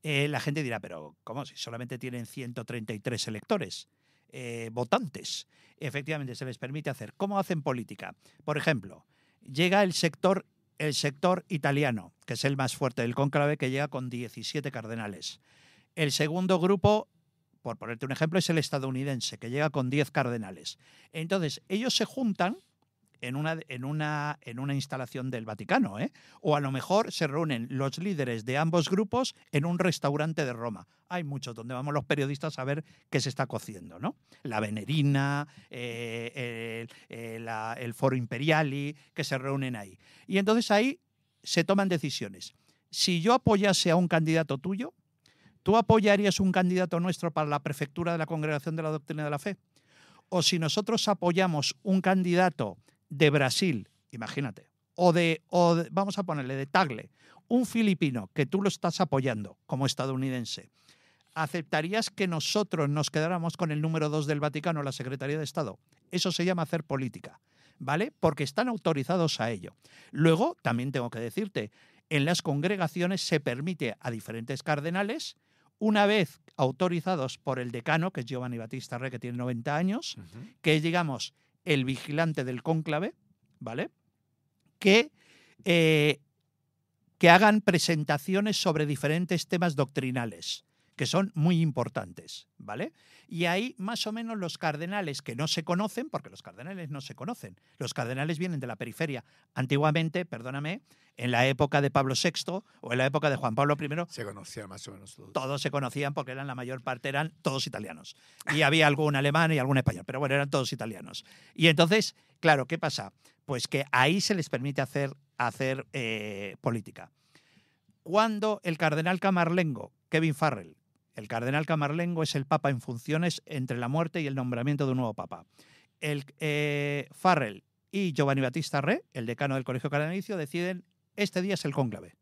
La gente dirá, pero ¿cómo? Si solamente tienen 133 electores, votantes. Efectivamente, se les permite hacer. ¿Cómo hacen política? Por ejemplo, llega el sector italiano, que es el más fuerte del cónclave, que llega con 17 cardenales. El segundo grupo, por ponerte un ejemplo, es el estadounidense, que llega con 10 cardenales. Entonces, ellos se juntan en una instalación del Vaticano, ¿eh? O a lo mejor se reúnen los líderes de ambos grupos en un restaurante de Roma. Hay muchos donde vamos los periodistas a ver qué se está cociendo, ¿no? La Venerina, el Foro Imperiali, que se reúnen ahí. Y entonces ahí se toman decisiones. Si yo apoyase a un candidato tuyo, ¿tú apoyarías un candidato nuestro para la prefectura de la Congregación de la Doctrina de la Fe? O si nosotros apoyamos un candidato de Brasil, imagínate, o vamos a ponerle de Tagle, un filipino que tú lo estás apoyando como estadounidense, ¿aceptarías que nosotros nos quedáramos con el número 2 del Vaticano, la Secretaría de Estado? Eso se llama hacer política, ¿vale? Porque están autorizados a ello. Luego, también tengo que decirte, en las congregaciones se permite a diferentes cardenales, una vez autorizados por el decano, que es Giovanni Battista Re, que tiene 90 años, que es, digamos, el vigilante del cónclave, ¿vale? Que hagan presentaciones sobre diferentes temas doctrinales, que son muy importantes, ¿vale? Y ahí más o menos los cardenales que no se conocen, porque los cardenales no se conocen, los cardenales vienen de la periferia. Antiguamente, perdóname, en la época de Pablo VI o en la época de Juan Pablo I, Se conocían más o menos todos. todos se conocían porque la mayor parte eran todos italianos. Y había algún alemán y algún español, pero bueno, eran todos italianos. Y entonces, claro, ¿qué pasa? Pues que ahí se les permite hacer política. Cuando el cardenal camarlengo, Kevin Farrell, el cardenal camarlengo es el papa en funciones entre la muerte y el nombramiento de un nuevo papa. Farrell y Giovanni Battista Re, el decano del Colegio Cardenalicio, deciden este día es el cónclave.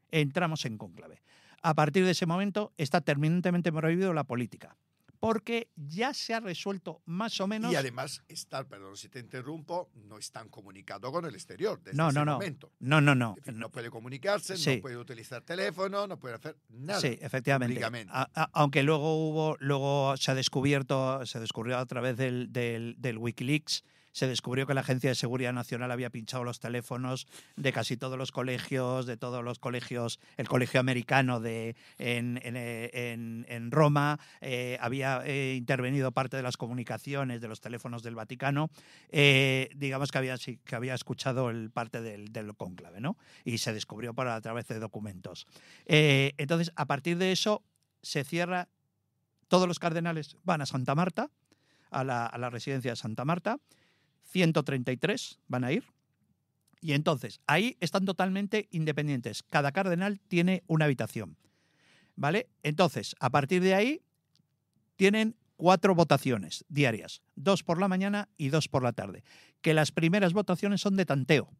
Entramos en cónclave. A partir de ese momento está terminantemente prohibido la política, porque ya se ha resuelto más o menos... Y además, perdón si te interrumpo, no están comunicados con el exterior desde No, ese no, no. momento. No, no, no. Es decir, no puede comunicarse, Sí. no puede utilizar teléfono, no puede hacer nada. Sí, efectivamente. Públicamente. Aunque luego se descubrió a través del Wikileaks, se descubrió que la Agencia de Seguridad Nacional había pinchado los teléfonos de casi todos los colegios, el colegio americano en Roma, había intervenido parte de las comunicaciones de los teléfonos del Vaticano, digamos que había escuchado parte del cónclave, ¿no? Y se descubrió a través de documentos. Entonces, a partir de eso, se cierra, todos los cardenales van a Santa Marta, a la residencia de Santa Marta, 133 van a ir, y entonces ahí están totalmente independientes. Cada cardenal tiene una habitación, ¿vale? Entonces, a partir de ahí, tienen 4 votaciones diarias, 2 por la mañana y 2 por la tarde, que las primeras votaciones son de tanteo.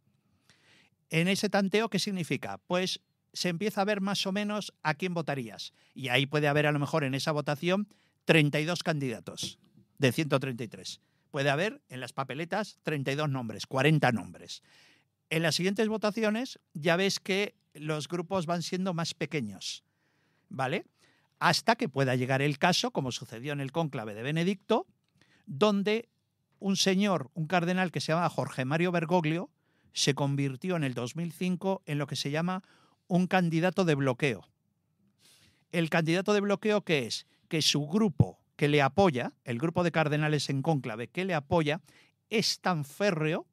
En ese tanteo, ¿qué significa? Pues se empieza a ver más o menos a quién votarías, y ahí puede haber a lo mejor en esa votación 32 candidatos de 133. Puede haber en las papeletas 32 nombres, 40 nombres. En las siguientes votaciones ya ves que los grupos van siendo más pequeños, ¿vale? Hasta que pueda llegar el caso, como sucedió en el cónclave de Benedicto, donde un cardenal que se llama Jorge Mario Bergoglio, se convirtió en el 2005 en lo que se llama un candidato de bloqueo. El candidato de bloqueo, ¿qué es? Que su grupo que le apoya, el grupo de cardenales en cónclave que le apoya, es tan férreo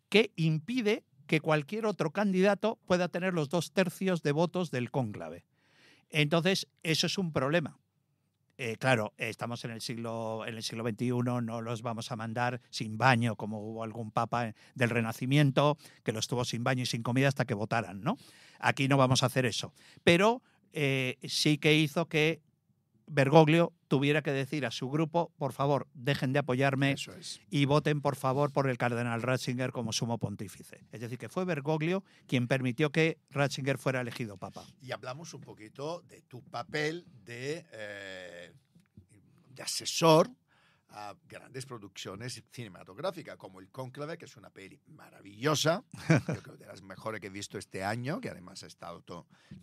que impide que cualquier otro candidato pueda tener los 2/3 de votos del cónclave. Entonces, eso es un problema. Claro, estamos en el siglo XXI, no los vamos a mandar sin baño, como hubo algún papa del Renacimiento, que los tuvo sin baño y sin comida hasta que votaran, ¿no? Aquí no vamos a hacer eso. Pero sí que hizo que Bergoglio tuviera que decir a su grupo, por favor, dejen de apoyarme y voten, por favor, por el cardenal Ratzinger como sumo pontífice. Es decir, que fue Bergoglio quien permitió que Ratzinger fuera elegido papa. Y hablamos un poquito de tu papel de asesor a grandes producciones cinematográficas, como El Cónclave, que es una peli maravillosa, yo creo de las mejores que he visto este año, que además ha estado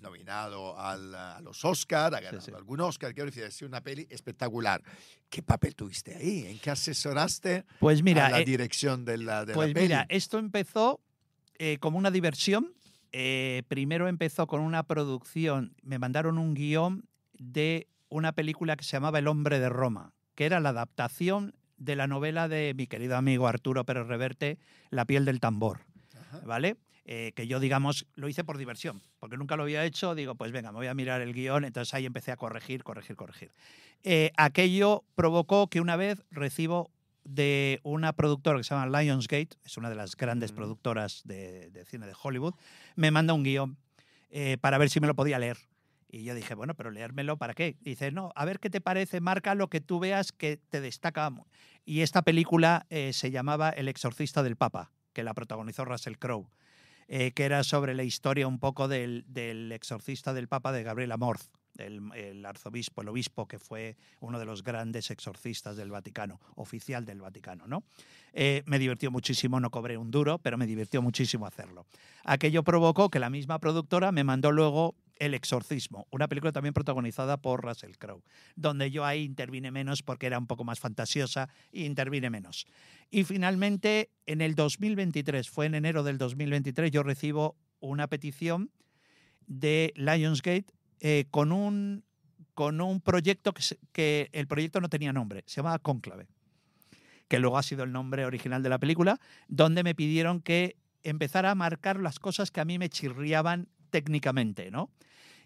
nominado a los Oscar, ha ganado algún Oscar, quiero decir, es una peli espectacular. ¿Qué papel tuviste ahí? ¿En qué asesoraste pues mira, a la dirección de la pues peli? Mira, esto empezó como una diversión. Primero empezó con una producción, me mandaron un guión de una película que se llamaba El hombre de Roma, que era la adaptación de la novela de mi querido amigo Arturo Pérez Reverte, La piel del tambor, ¿vale? Que yo, digamos, lo hice por diversión, porque nunca lo había hecho, digo, pues venga, me voy a mirar el guión, entonces ahí empecé a corregir. Aquello provocó que una vez recibo de una productora que se llama Lionsgate, es una de las grandes productoras de cine de Hollywood, me manda un guión para ver si me lo podía leer. Y yo dije, bueno, pero leérmelo, ¿para qué? Y dice, no, a ver qué te parece, marca lo que tú veas que te destaca. Y esta película se llamaba El exorcista del Papa, que la protagonizó Russell Crowe, que era sobre la historia un poco del exorcista del Papa de Gabriel Amorth, el arzobispo, el obispo que fue uno de los grandes exorcistas del Vaticano, oficial del Vaticano, ¿no? Me divirtió muchísimo, no cobré un duro, pero me divirtió muchísimo hacerlo. Aquello provocó que la misma productora me mandó luego El exorcismo, una película también protagonizada por Russell Crowe, donde yo ahí intervine menos porque era un poco más fantasiosa e intervine menos. Y finalmente, en el 2023, fue en enero del 2023, yo recibo una petición de Lionsgate con un con un proyecto que el proyecto no tenía nombre, se llamaba Cónclave, que luego ha sido el nombre original de la película, donde me pidieron que empezara a marcar las cosas que a mí me chirriaban técnicamente, ¿no?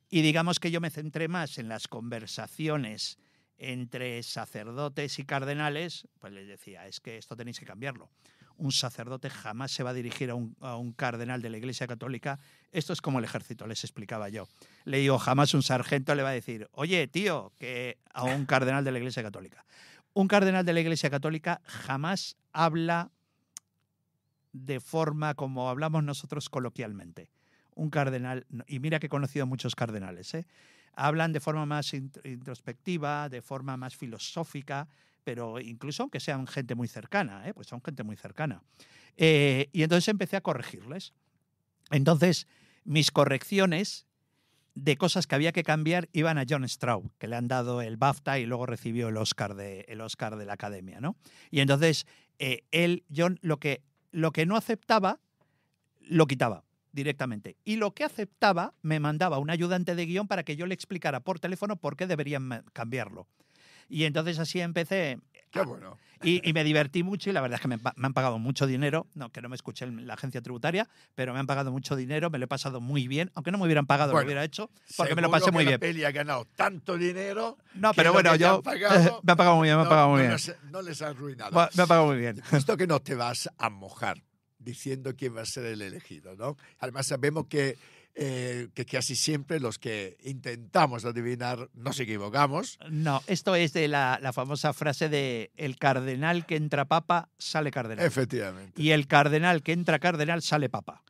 Y digamos que yo me centré más en las conversaciones entre sacerdotes y cardenales, pues les decía, es que esto tenéis que cambiarlo. Un sacerdote jamás se va a dirigir a un cardenal de la Iglesia Católica. Esto es como el ejército, les explicaba yo. Le digo, jamás un sargento le va a decir, oye, tío, que a un cardenal de la Iglesia Católica. Un cardenal de la Iglesia Católica jamás habla de forma como hablamos nosotros coloquialmente. Un cardenal, y mira que he conocido a muchos cardenales, hablan de forma más introspectiva, de forma más filosófica, pero incluso aunque sean gente muy cercana, pues son gente muy cercana. Y entonces empecé a corregirles. Entonces, mis correcciones de cosas que había que cambiar iban a Jon Straub, que le han dado el BAFTA y luego recibió el Oscar de la Academia, ¿no? Y entonces, Jon, lo que no aceptaba, lo quitaba directamente. Y lo que aceptaba, me mandaba un ayudante de guión para que yo le explicara por teléfono por qué deberían cambiarlo. Y entonces así empecé. Qué bueno. Y me divertí mucho y la verdad es que me han pagado mucho dinero, no, que no me escuché en la agencia tributaria, pero me han pagado mucho dinero, me lo he pasado muy bien, aunque no me hubieran pagado, lo hubiera hecho, porque me lo pasé muy bien. La peli ha ganado tanto dinero. No, pero bueno, yo me han pagado muy bien, No les ha arruinado. Me ha pagado muy bien. Esto que no te vas a mojar diciendo quién va a ser el elegido, ¿no? Además sabemos que casi siempre los que intentamos adivinar nos equivocamos. No, esto es de la famosa frase de el cardenal que entra papa sale cardenal. Efectivamente. Y el cardenal que entra cardenal sale papa.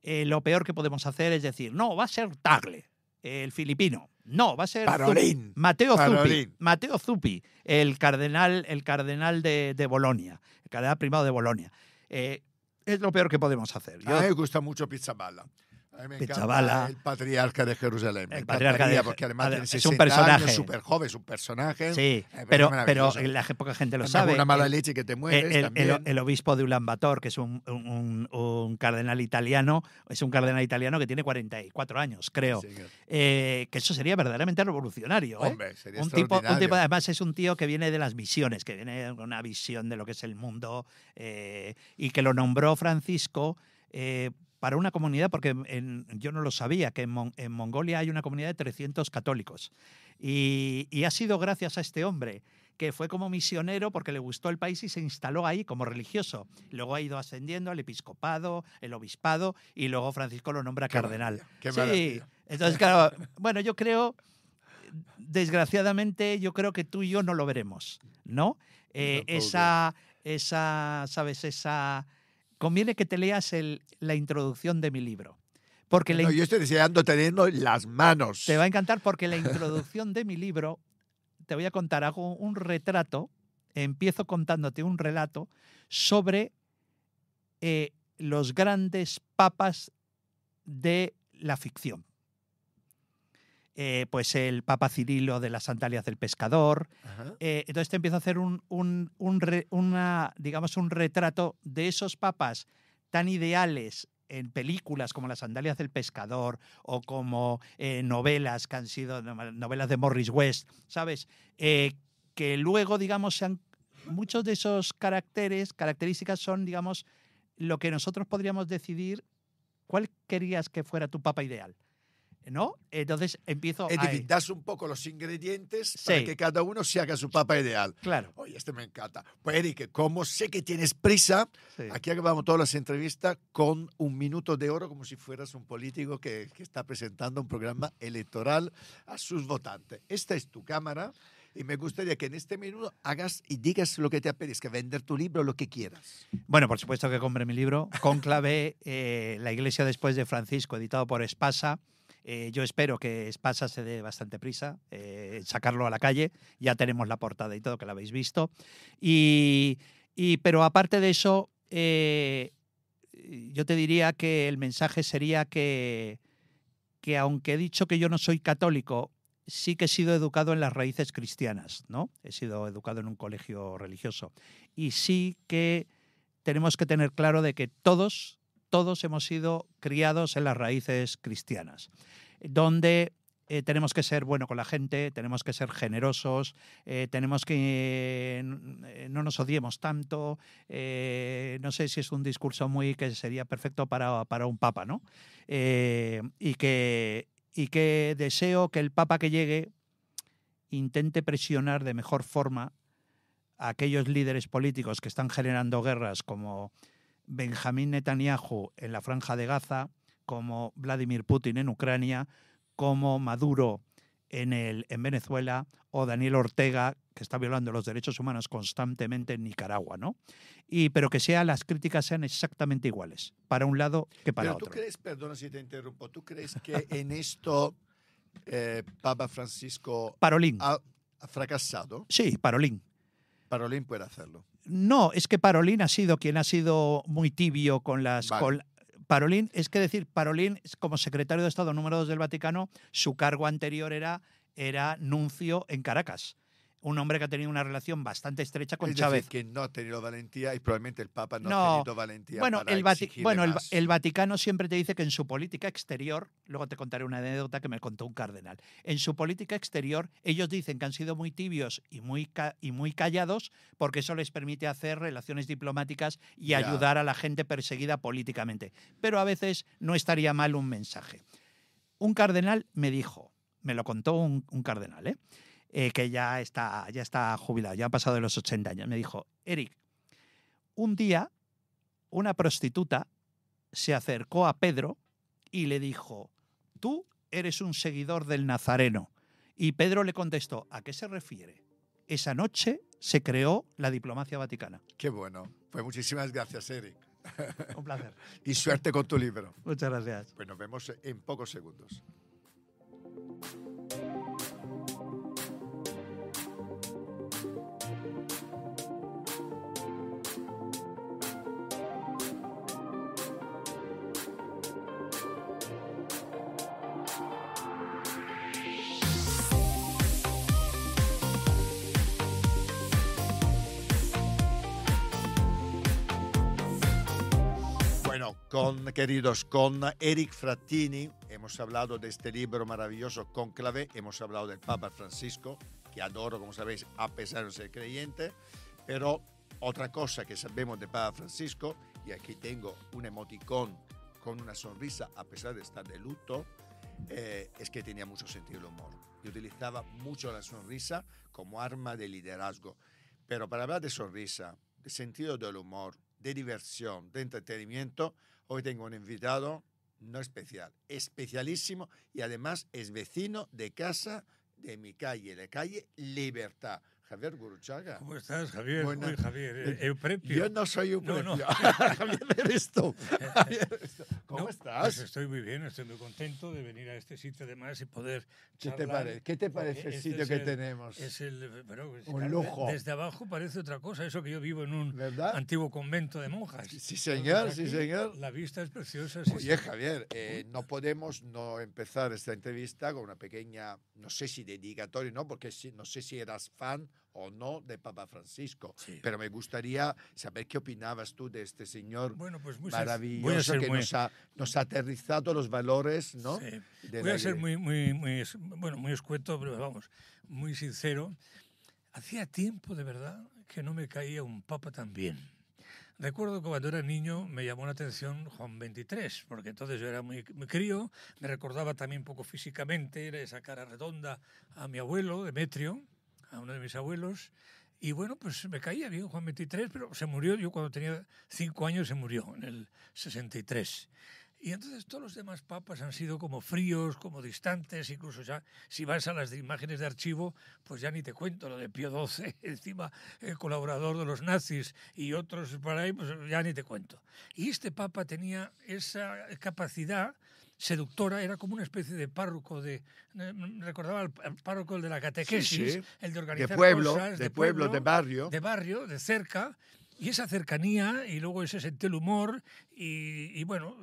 Lo peor que podemos hacer es decir, no, va a ser Tagle, el filipino. No, va a ser Parolín. Mateo Zuppi, el cardenal de Bolonia, el cardenal primado de Bolonia. Es lo peor que podemos hacer. A mí me gusta mucho Pizzaballa. A mí me encanta el patriarca de Jerusalén. El patriarca porque además tiene 60 es un personaje. Años, súper joven, es un personaje. Sí, pero la poca gente lo sabe. Una mala leche que te mueres el obispo de Ulan Bator, que es un cardenal italiano, es un cardenal italiano que tiene 44 años, creo. Sí, que eso sería verdaderamente revolucionario. Hombre, sería un tipo, además es un tío que viene de las visiones, que viene con una visión de lo que es el mundo y que lo nombró Francisco para una comunidad, porque yo no lo sabía, que en Mongolia hay una comunidad de 300 católicos. Y ha sido gracias a este hombre, que fue como misionero porque le gustó el país y se instaló ahí como religioso. Luego ha ido ascendiendo al episcopado, el obispado, y luego Francisco lo nombra cardenal. Qué maravilla. Sí, entonces claro, bueno, yo creo, desgraciadamente, que tú y yo no lo veremos, ¿no? ¿Sabes? Conviene que te leas la introducción de mi libro. Porque yo estoy deseando tenerlo en las manos. Te va a encantar porque la introducción de mi libro, te voy a contar, hago un retrato, empiezo contándote un relato sobre los grandes papas de la ficción. Pues el Papa Cirilo de las Sandalias del Pescador. Entonces te empiezo a hacer un retrato de esos papas tan ideales en películas como Las Sandalias del Pescador o como novelas que han sido novelas de Morris West, ¿sabes? Que luego, digamos, muchos de esos características son, digamos, lo que nosotros podríamos decidir cuál querías que fuera tu papa ideal, ¿no? Entonces empiezo a... Es decir, das un poco los ingredientes para que cada uno se haga su papa ideal. Claro. Oye, me encanta. Pues Eric, como sé que tienes prisa, aquí acabamos todas las entrevistas con un minuto de oro, como si fueras un político que está presentando un programa electoral a sus votantes. Esta es tu cámara y me gustaría que en este minuto hagas y digas lo que te apetezca, vender tu libro, lo que quieras. Bueno, por supuesto que compre mi libro, Cónclave, La Iglesia después de Francisco, editado por Espasa. Yo espero que Espasa se dé bastante prisa, sacarlo a la calle. Ya tenemos la portada y todo, que la habéis visto. Pero aparte de eso, yo te diría que el mensaje sería que aunque he dicho que yo no soy católico, sí que he sido educado en las raíces cristianas, ¿no? He sido educado en un colegio religioso. Y sí que tenemos que tener claro de que todos hemos sido criados en las raíces cristianas, donde tenemos que ser bueno con la gente, tenemos que ser generosos, tenemos que no nos odiemos tanto. No sé si es un discurso que sería perfecto para un papa, ¿no? Y que deseo que el papa que llegue intente presionar de mejor forma a aquellos líderes políticos que están generando guerras, como Benjamín Netanyahu en la Franja de Gaza, como Vladimir Putin en Ucrania, como Maduro en Venezuela, o Daniel Ortega, que está violando los derechos humanos constantemente en Nicaragua, ¿no? Pero que las críticas sean exactamente iguales, para un lado que para otro. ¿Tú crees, perdona si te interrumpo, tú crees que en esto Papa Francisco ha fracasado? Sí, Parolín. Parolín puede hacerlo. No, es que Parolín ha sido quien ha sido muy tibio con las... Vale. Parolín, es que decir, Parolín, como secretario de Estado número 2 del Vaticano, su cargo anterior era nuncio en Caracas. Un hombre que ha tenido una relación bastante estrecha con Chávez. Decir, que no ha tenido valentía y probablemente el Papa no ha tenido valentía para exigirle más. El Vaticano siempre te dice que en su política exterior, luego te contaré una anécdota que me contó un cardenal, en su política exterior ellos dicen que han sido muy tibios y muy callados porque eso les permite hacer relaciones diplomáticas y ayudar a la gente perseguida políticamente. Pero a veces no estaría mal un mensaje. Un cardenal me dijo, me lo contó un cardenal, que ya está jubilado, ya ha pasado de los 80 años. Me dijo, Eric, un día una prostituta se acercó a Pedro y le dijo, tú eres un seguidor del Nazareno. Y Pedro le contestó, ¿a qué se refiere? Esa noche se creó la diplomacia vaticana. Qué bueno. Pues muchísimas gracias, Eric. Un placer. Y suerte con tu libro. Muchas gracias. Pues nos vemos en pocos segundos. Con Eric Frattini hemos hablado de este libro maravilloso, Cónclave, hemos hablado del Papa Francisco, que adoro, como sabéis, a pesar de ser creyente, pero otra cosa que sabemos de Papa Francisco, y aquí tengo un emoticón con una sonrisa a pesar de estar de luto, es que tenía mucho sentido del humor y utilizaba mucho la sonrisa como arma de liderazgo. Pero para hablar de sonrisa, de sentido del humor, de diversión, de entretenimiento, hoy tengo un invitado no especial, especialísimo, y además es vecino de casa de mi calle, la calle Libertad. Javier Gurruchaga. ¿Cómo estás, Javier? Buena. Uy, Javier, Euprepio. Yo no soy Euprepio. No. Javier, eres tú. ¿Cómo estás? Pues estoy muy bien, estoy muy contento de venir a este sitio además y poder charlar. ¿Qué te parece el sitio que tenemos? Un lujo. Desde abajo parece otra cosa, eso que yo vivo en un ¿verdad? Antiguo convento de monjas. Sí, señor, sí, señor. La vista es preciosa. Oye, Javier, no podemos no empezar esta entrevista con una pequeña, no sé si dedicatoria, ¿no? Porque no sé si eras fan o no de Papa Francisco, sí. Pero me gustaría saber qué opinabas tú de este señor maravilloso que nos ha aterrizado los valores, ¿no? Sí. Voy a ser muy escueto, pero vamos, muy sincero. Hacía tiempo, de verdad, que no me caía un papa tan bien. Recuerdo que cuando era niño me llamó la atención Juan XXIII, porque entonces yo era muy crío, me recordaba también un poco físicamente, era esa cara redonda a mi abuelo, Demetrio, a uno de mis abuelos, y bueno, pues me caía bien Juan XXIII, pero se murió, yo cuando tenía 5 años se murió, en el 63. Y entonces todos los demás papas han sido como fríos, como distantes, incluso ya si vas a las imágenes de archivo, pues ya ni te cuento lo de Pío XII, encima colaborador de los nazis y otros para ahí, pues ya ni te cuento. Y este papa tenía esa capacidad seductora, era como una especie de párroco recordaba al párroco de la catequesis, sí. El de organizar cosas, de pueblo, de barrio, de cerca. Y esa cercanía y luego ese sentido del humor y bueno,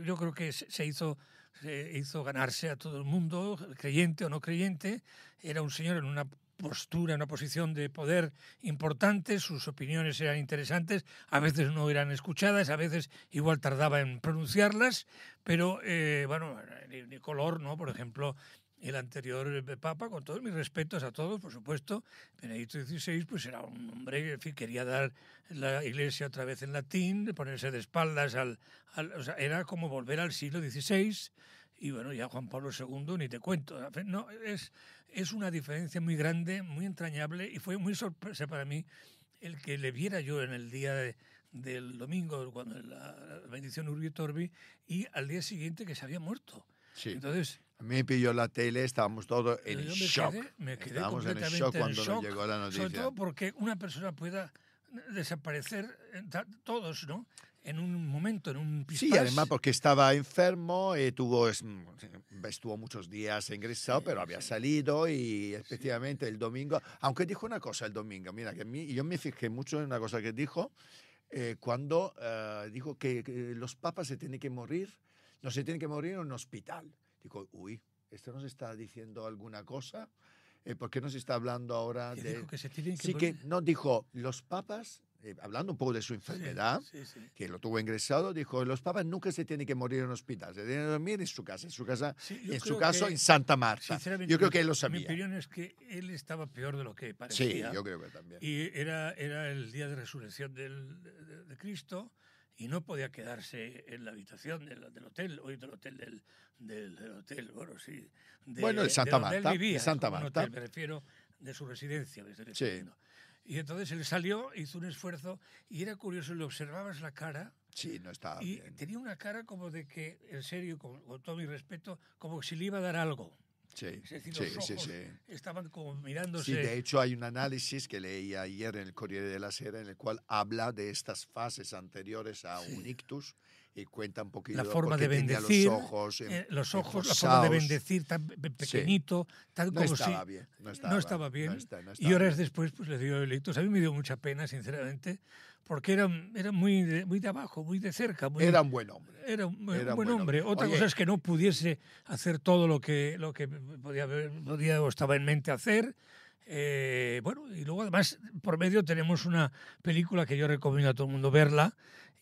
yo creo que se hizo ganarse a todo el mundo, creyente o no creyente. Era un señor en una postura, en una posición de poder importante, sus opiniones eran interesantes, a veces no eran escuchadas, a veces igual tardaba en pronunciarlas, pero bueno, ni color, ¿no? Por ejemplo, el anterior Papa, con todos mis respetos a todos, por supuesto. Benedicto XVI pues era un hombre que, en fin, quería dar la Iglesia otra vez en latín, ponerse de espaldas o sea, era como volver al siglo XVI. Y bueno, ya Juan Pablo II ni te cuento. No, es una diferencia muy grande, muy entrañable, y fue muy sorpresa para mí el que le viera yo en el día del domingo, cuando la bendición Urbi et Orbi, y al día siguiente que se había muerto. Sí. Entonces, a mí me pilló la tele, estábamos todos en yo shock. Me quedé Estábamos en el completamente shock en cuando shock, nos llegó la noticia. sobre todo porque una persona pueda desaparecer, todos, ¿no?, en un momento, en un pispás. Sí, además porque estaba enfermo, estuvo muchos días ingresado, Sí, pero había sí. salido y efectivamente el domingo, aunque dijo una cosa el domingo, mira, yo me fijé mucho en una cosa que dijo, cuando dijo que los papas no se tienen que morir en un hospital. Digo, uy, ¿esto nos está diciendo alguna cosa? ¿Por qué nos está hablando ahora Que de...? dijo que se tienen que Sí, que morir. no dijo, los papas, hablando un poco de su enfermedad, Sí, sí. que lo tuvo ingresado, dijo, los papas nunca se tienen que morir en un hospital, se tienen que dormir en su casa, Sí, yo en su creo caso que, en Santa Marta. sinceramente, Yo creo que él lo mi sabía. opinión es que él estaba peor de lo que Sí, parecía. yo creo que también. Y era el día de resurrección de Cristo, y no podía quedarse en la habitación del hotel, o del hotel del hotel, bueno, sí. Bueno, de Santa donde Marta, él vivía, de Santa como un Marta. hotel, me refiero, de su residencia, me estoy Sí. refiriendo. Y entonces él salió, hizo un esfuerzo, y era curioso, le observabas la cara, Sí, no estaba y bien. tenía una cara como de que, en serio, con todo mi respeto, como si le iba a dar algo. Sí, Es decir, sí, los sí, ojos sí. estaban como mirándose. Sí, de hecho hay un análisis que leí ayer en el Corriere della Sera en el cual habla de estas fases anteriores a un ictus y cuenta un poquito La forma de porque tenía bendecir, los ojos, la forma de enfosados. bendecir tan pequeñito, tan No como estaba si bien, no estaba bien. no estaba Y horas bien. después pues le dio el ictus. A mí me dio mucha pena, sinceramente, porque era muy de abajo, muy de cerca. Era un buen hombre. Era un Era buen hombre. Otra Oye, cosa es que no pudiese hacer todo lo que podía o estaba en mente hacer. Bueno, y luego además por medio tenemos una película que yo recomiendo a todo el mundo verla,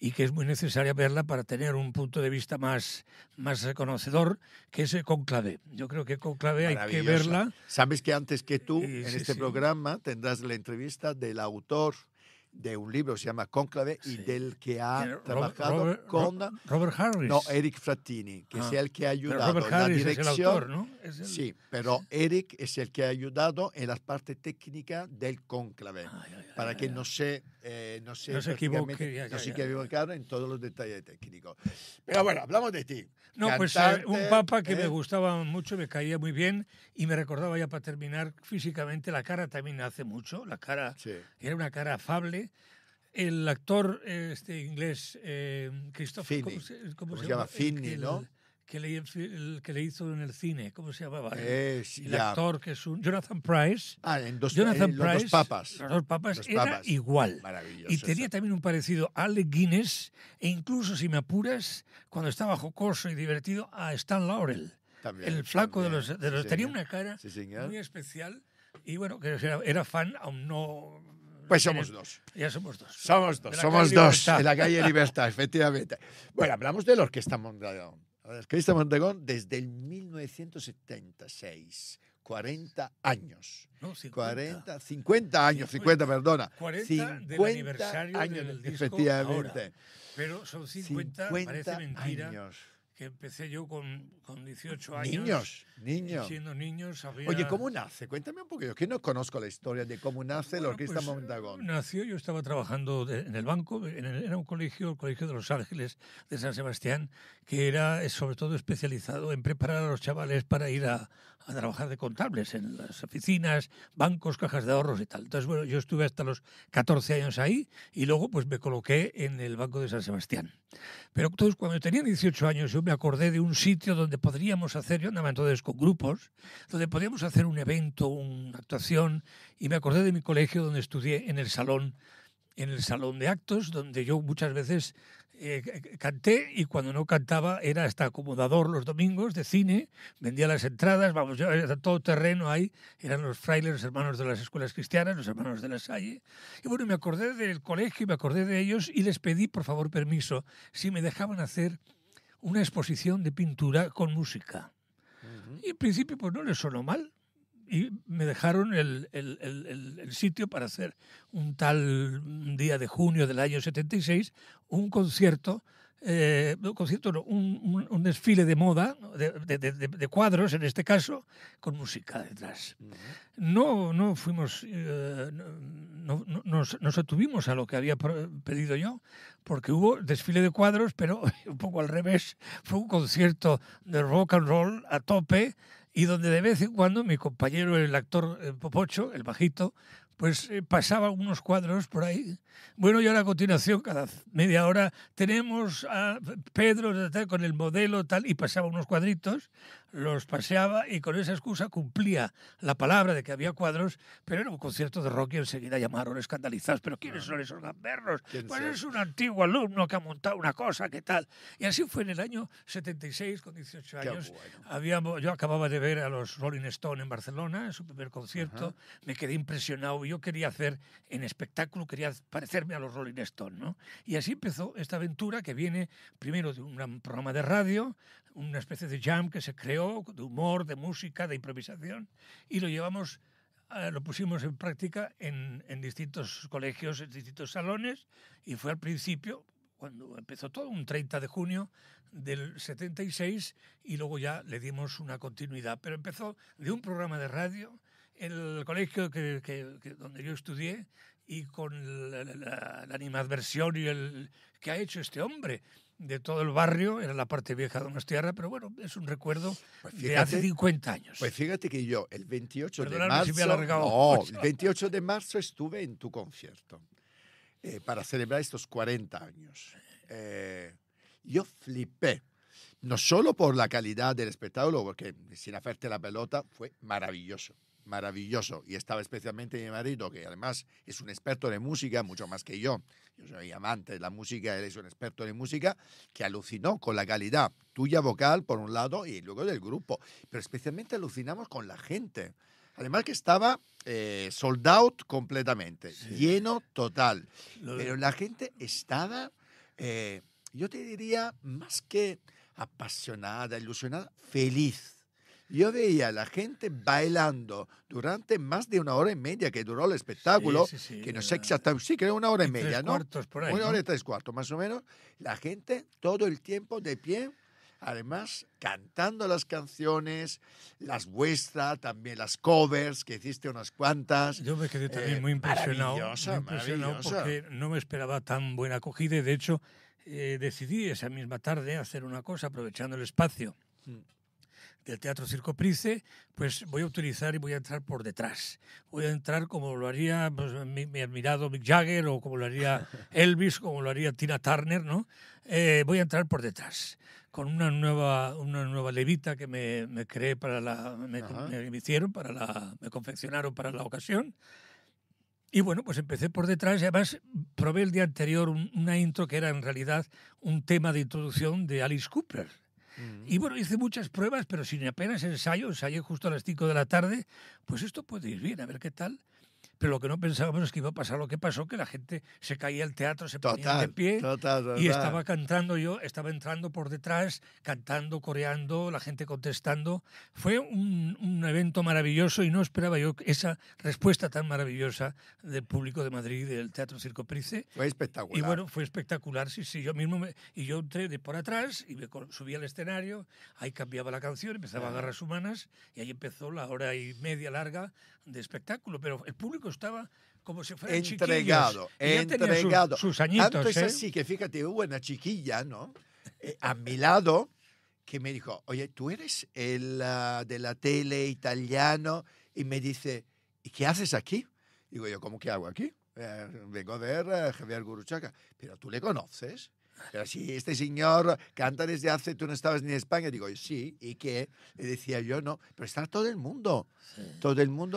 y que es muy necesaria verla para tener un punto de vista más conocedor, que es Cónclave. Yo creo que Cónclave hay que maravillosa. verla. Sabes que antes que tú, Y en sí, este sí. programa, tendrás la entrevista del autor de un libro que se llama Cónclave y Sí. del que ha Robert- trabajado con... Robert Harris. No, Eric Frattini, que es el que ha Pero ayudado Robert en la Harris dirección. es el autor, ¿no? Es el- Sí, pero Eric es el que ha ayudado en la parte técnica del cónclave, para que no se No se equivoque, prácticamente, ya, no se ya. equivocara en todos los detalles técnicos. Pero bueno, hablamos de ti. No, pues Cantante, un papa que me ¿eh? gustaba mucho, me caía muy bien, y me recordaba, ya para terminar, físicamente, la cara también hace mucho. La cara Sí. era una cara afable. El actor inglés, Christopher, Finney. ¿cómo Se llama? Finney, el ¿no? el que le hizo en el cine, ¿cómo se llamaba? Sí, El ya. actor que es un Jonathan Pryce. En los Jonathan dos Pryce, papas. los dos papas, Los era papas. igual. Maravilloso. Y tenía también un parecido a Alec Guinness, e incluso, si me apuras, cuando estaba jocoso y divertido, a Stan Laurel. También, El flaco también. de los... Sí, tenía señor. una cara Sí, señor. muy especial, y bueno, que era fan, aún no... Pues somos dos. Ya somos dos. Somos De dos, la somos calle dos. Libertad. En la calle Libertad, efectivamente. Bueno, hablamos de la Orquesta Mondragón. La Orquesta Mondragón desde el 1976. 40 años. No, 50. 50 años, 50, perdona. 40 del aniversario del disco efectivamente. ahora. Pero son 50, parece mentira, años. que empecé yo con 18 años. Niños. Siendo niños había... Oye, ¿cómo nace? Cuéntame un poquito. Que no conozco la historia de cómo nace la Bueno, Orquesta pues, Mondragón. Nació, yo estaba trabajando en el banco, era un colegio, el Colegio de Los Ángeles de San Sebastián, que era sobre todo especializado en preparar a los chavales para ir a trabajar de contables en las oficinas, bancos, cajas de ahorros y tal. Entonces, bueno, yo estuve hasta los 14 años ahí, y luego pues me coloqué en el Banco de San Sebastián. Pero entonces, cuando tenía 18 años, yo me acordé de un sitio donde podríamos hacer, yo andaba entonces con grupos, donde podíamos hacer un evento, una actuación, y me acordé de mi colegio donde estudié en el salón de actos, donde yo muchas veces canté, y cuando no cantaba era hasta acomodador los domingos de cine, vendía las entradas, vamos, yo era todo terreno ahí, eran los frailes, los hermanos de las escuelas cristianas, los hermanos de la Salle, y bueno, me acordé del colegio, me acordé de ellos, y les pedí por favor permiso si me dejaban hacer una exposición de pintura con música. Y en principio pues no les sonó mal. Y me dejaron el sitio para hacer un día de junio del año 76, un concierto, un desfile de moda, de cuadros en este caso, con música detrás. No fuimos, nos atuvimos a lo que había pedido yo, porque hubo desfile de cuadros, pero un poco al revés. Fue un concierto de rock and roll a tope, y donde de vez en cuando mi compañero, el actor Popocho, el bajito, pues pasaba unos cuadros por ahí. Bueno, y ahora a continuación, cada media hora, tenemos a Pedro con el modelo tal, y pasaba unos cuadritos, los paseaba, y con esa excusa cumplía la palabra de que había cuadros, pero era un concierto de rock y enseguida llamaron escandalizados. ¿Pero quiénes son esos gamberros? Pues es un antiguo alumno que ha montado una cosa, ¿qué tal? Y así fue en el año 76, con 18 años. Bueno. Yo acababa de ver a los Rolling Stones en Barcelona, en su primer concierto. Me quedé impresionado. Yo quería hacer en espectáculo, quería parecerme a los Rolling Stones, ¿no? Y así empezó esta aventura, que viene primero de un programa de radio, una especie de jam que se creó, de humor, de música, de improvisación, y lo pusimos en práctica en distintos colegios, en distintos salones, y fue al principio, cuando empezó todo, un 30 de junio del 76, y luego ya le dimos una continuidad. Pero empezó de un programa de radio en el colegio donde yo estudié, y con la animadversión y que ha hecho este hombre de todo el barrio. Era la parte vieja de Donostiarra, pero bueno, es un recuerdo de hace 50 años. Pues fíjate que yo el 28 Perdóname de marzo... si me he alargado. el 28 de marzo estuve en tu concierto para celebrar estos 40 años. Yo flipé. No solo por la calidad del espectáculo, porque sin hacerte la pelota fue maravilloso. Maravilloso. Y estaba especialmente mi marido, que además es un experto de música, mucho más que yo. Yo soy amante de la música, él es un experto de música, que alucinó con la calidad tuya vocal, por un lado, y luego del grupo. Pero especialmente alucinamos con la gente. Además que estaba sold out completamente, lleno total. Pero la gente estaba, yo te diría, más que apasionada, ilusionada, feliz. Yo veía a la gente bailando durante más de 1 hora y media que duró el espectáculo, que no sé exactamente, sí, que era 1 hora y media, ¿no? 3/4 por ahí, 1 hora y 3/4, más o menos. La gente todo el tiempo de pie, además cantando las canciones, las vuestras, también las covers, que hiciste unas cuantas. Yo me quedé también muy impresionado, maravillosa. Porque no me esperaba tan buena acogida, y de hecho decidí esa misma tarde hacer una cosa, aprovechando el espacio del Teatro Circo Price, pues voy a utilizar y voy a entrar por detrás. Voy a entrar como lo haría pues, mi admirado Mick Jagger, o como lo haría Elvis, como lo haría Tina Turner, ¿no? Voy a entrar por detrás, con una nueva levita que me creé me confeccionaron para la ocasión. Y bueno, pues empecé por detrás, y además probé el día anterior una intro que era en realidad un tema de introducción de Alice Cooper. Y bueno, hice muchas pruebas, pero sin apenas ensayé justo a las 5 de la tarde. Pues esto puede ir bien, a ver qué tal. Pero lo que no pensábamos es que iba a pasar lo que pasó, que la gente se caía al teatro, se ponía de pie, y estaba cantando yo, estaba entrando por detrás, cantando, coreando, la gente contestando. Fue un evento maravilloso, y no esperaba yo esa respuesta tan maravillosa del público de Madrid, del Teatro Circo Price. Fue espectacular. Y bueno, fue espectacular, sí, yo mismo yo entré de por atrás y me subí al escenario, ahí cambiaba la canción, empezaba a Garras Humanas, y ahí empezó la 1 hora y media larga de espectáculo, pero el público estaba como si fueran entregado, chiquillos. Entregado. Sus añitos. Tanto es así que fíjate, hubo una chiquilla, ¿no? A mi lado, que me dijo, oye, ¿tú eres el de la tele italiano? Y me dice, ¿y qué haces aquí? Digo yo, ¿cómo que hago aquí? Vengo a ver a Javier Gurruchaga. ¿Pero tú le conoces? Pero si este señor canta desde hace, tú no estabas ni en España. Digo, sí, ¿y qué? Le decía yo, no, pero está todo el mundo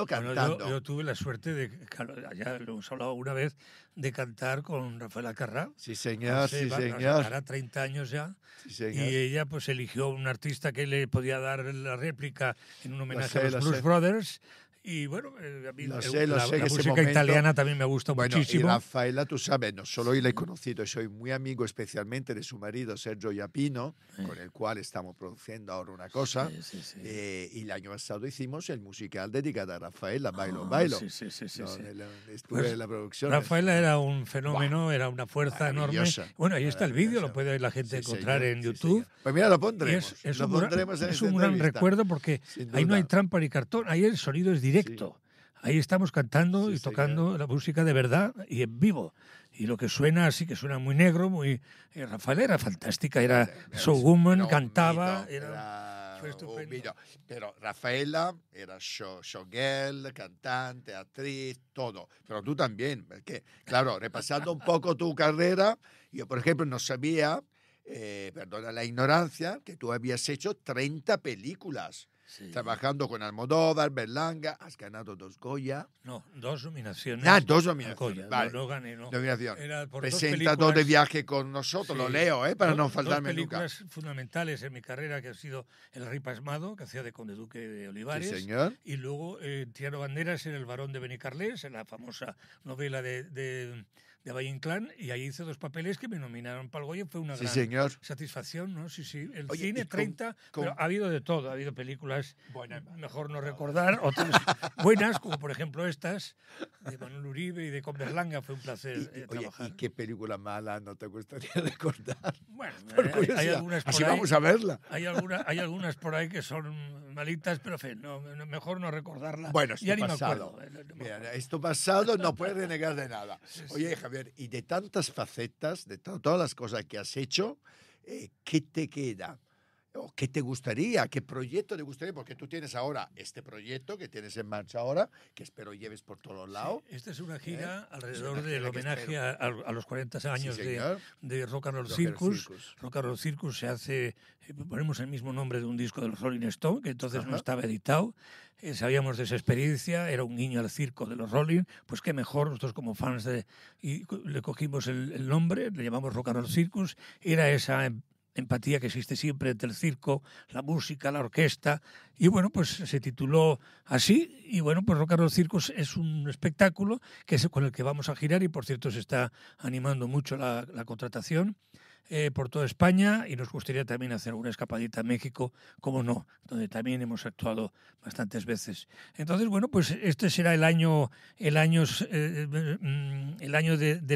cantando. Bueno, yo tuve la suerte ya lo hemos hablado una vez, de cantar con Rafael Acarrá. Sí, señor, señor. Hará 30 años ya. Sí, señor. Y ella pues eligió un artista que le podía dar la réplica en un homenaje a los Blues Brothers. Y bueno, a mí Lo sé, la que ese música momento- italiana también me gusta Bueno, muchísimo. y Rafaela, tú sabes, no solo yo la he conocido, soy muy amigo especialmente de su marido Sergio Iapino, con el cual estamos produciendo ahora una cosa. Sí. Y el año pasado hicimos el musical dedicado a Rafaela, Bailo, Ah, Bailo. sí. Estuve Pues en la producción. Rafaela era un fenómeno, era una fuerza enorme. Maravillosa, Bueno, ahí está el vídeo, lo maravillosa. puede la gente Sí, encontrar señor, en sí, YouTube. señor. Pues mira, lo Y pondremos. es Lo un pondremos en es esta un gran entrevista. recuerdo porque Sin ahí no hay duda. trampa ni cartón, ahí el sonido es directo. Ahí estamos cantando Sí, y tocando señor. la música de verdad y en vivo. Y lo que suena así, que suena muy negro, muy... Rafael era fantástica, era showwoman, Era un cantaba, mito, fue un estupendo. mito. Pero Rafaela era showgirl, cantante, actriz, todo. Pero tú también, porque, claro, repasando un poco tu carrera, yo, por ejemplo, no sabía, perdona la ignorancia, que tú habías hecho 30 películas. Sí. Trabajando con Almodóvar, Berlanga, has ganado 2 Goya. No, 2 nominaciones. 2 al nominaciones, Goya. vale. No gané, no. Nominación. Era por 2 Presentador de películas. viaje con nosotros, Sí. lo leo, para no 2 faltarme nunca. películas fundamentales en mi carrera, que ha sido El Rey Pasmado, que hacía de Conde Duque de Olivares. Sí, señor. Y luego Triano Banderas en El Barón de Benicarlés, en la famosa novela de Valle Inclán, y ahí hice 2 papeles que me nominaron para el Goya. Fue una Sí, gran señor. satisfacción, ¿no? Sí. El Oye, cine y con- 30, con- pero ha habido de todo. Ha habido películas Bueno, mejor no recordar, otras buenas, como por ejemplo estas, de Manuel Uribe y de Con Berlanga. Fue un placer Oye, trabajar. ¿y qué película mala no te gustaría recordar? Bueno, Por hay curiosidad. algunas por Así ahí. vamos a verla. Hay algunas por ahí que son malitas, pero en fin, mejor no recordarla. Bueno, esto ya ni me pasado. acuerdo. No me Mira, acuerdo. esto pasado no puedes renegar de nada. Oye, Javier, y de tantas facetas, de todas las cosas que has hecho, ¿qué te queda? ¿O qué te gustaría? ¿Qué proyecto te gustaría? Porque tú tienes ahora este proyecto que tienes en marcha ahora, que espero lleves por todos lados. Esta es una gira alrededor una gira del que homenaje a los 40 años señor. de Rock and Roll Rock and Roll Circus. Circus. Rock and Roll Circus se hace, ponemos el mismo nombre de un disco de los Rolling Stones, que entonces no Ajá. estaba editado. Sabíamos de esa experiencia, era un guiño al circo de los Rolling, pues qué mejor, nosotros como fans le cogimos el nombre, le llamamos Rock and Roll Circus, era esa empatía que existe siempre entre el circo, la música, la orquesta, y bueno, pues se tituló así, y bueno, pues Rock and Roll Circus es un espectáculo que es con el que vamos a girar, y por cierto se está animando mucho la contratación por toda España, y nos gustaría también hacer una escapadita a México, como no, donde también hemos actuado bastantes veces. Entonces, bueno, pues este será el año del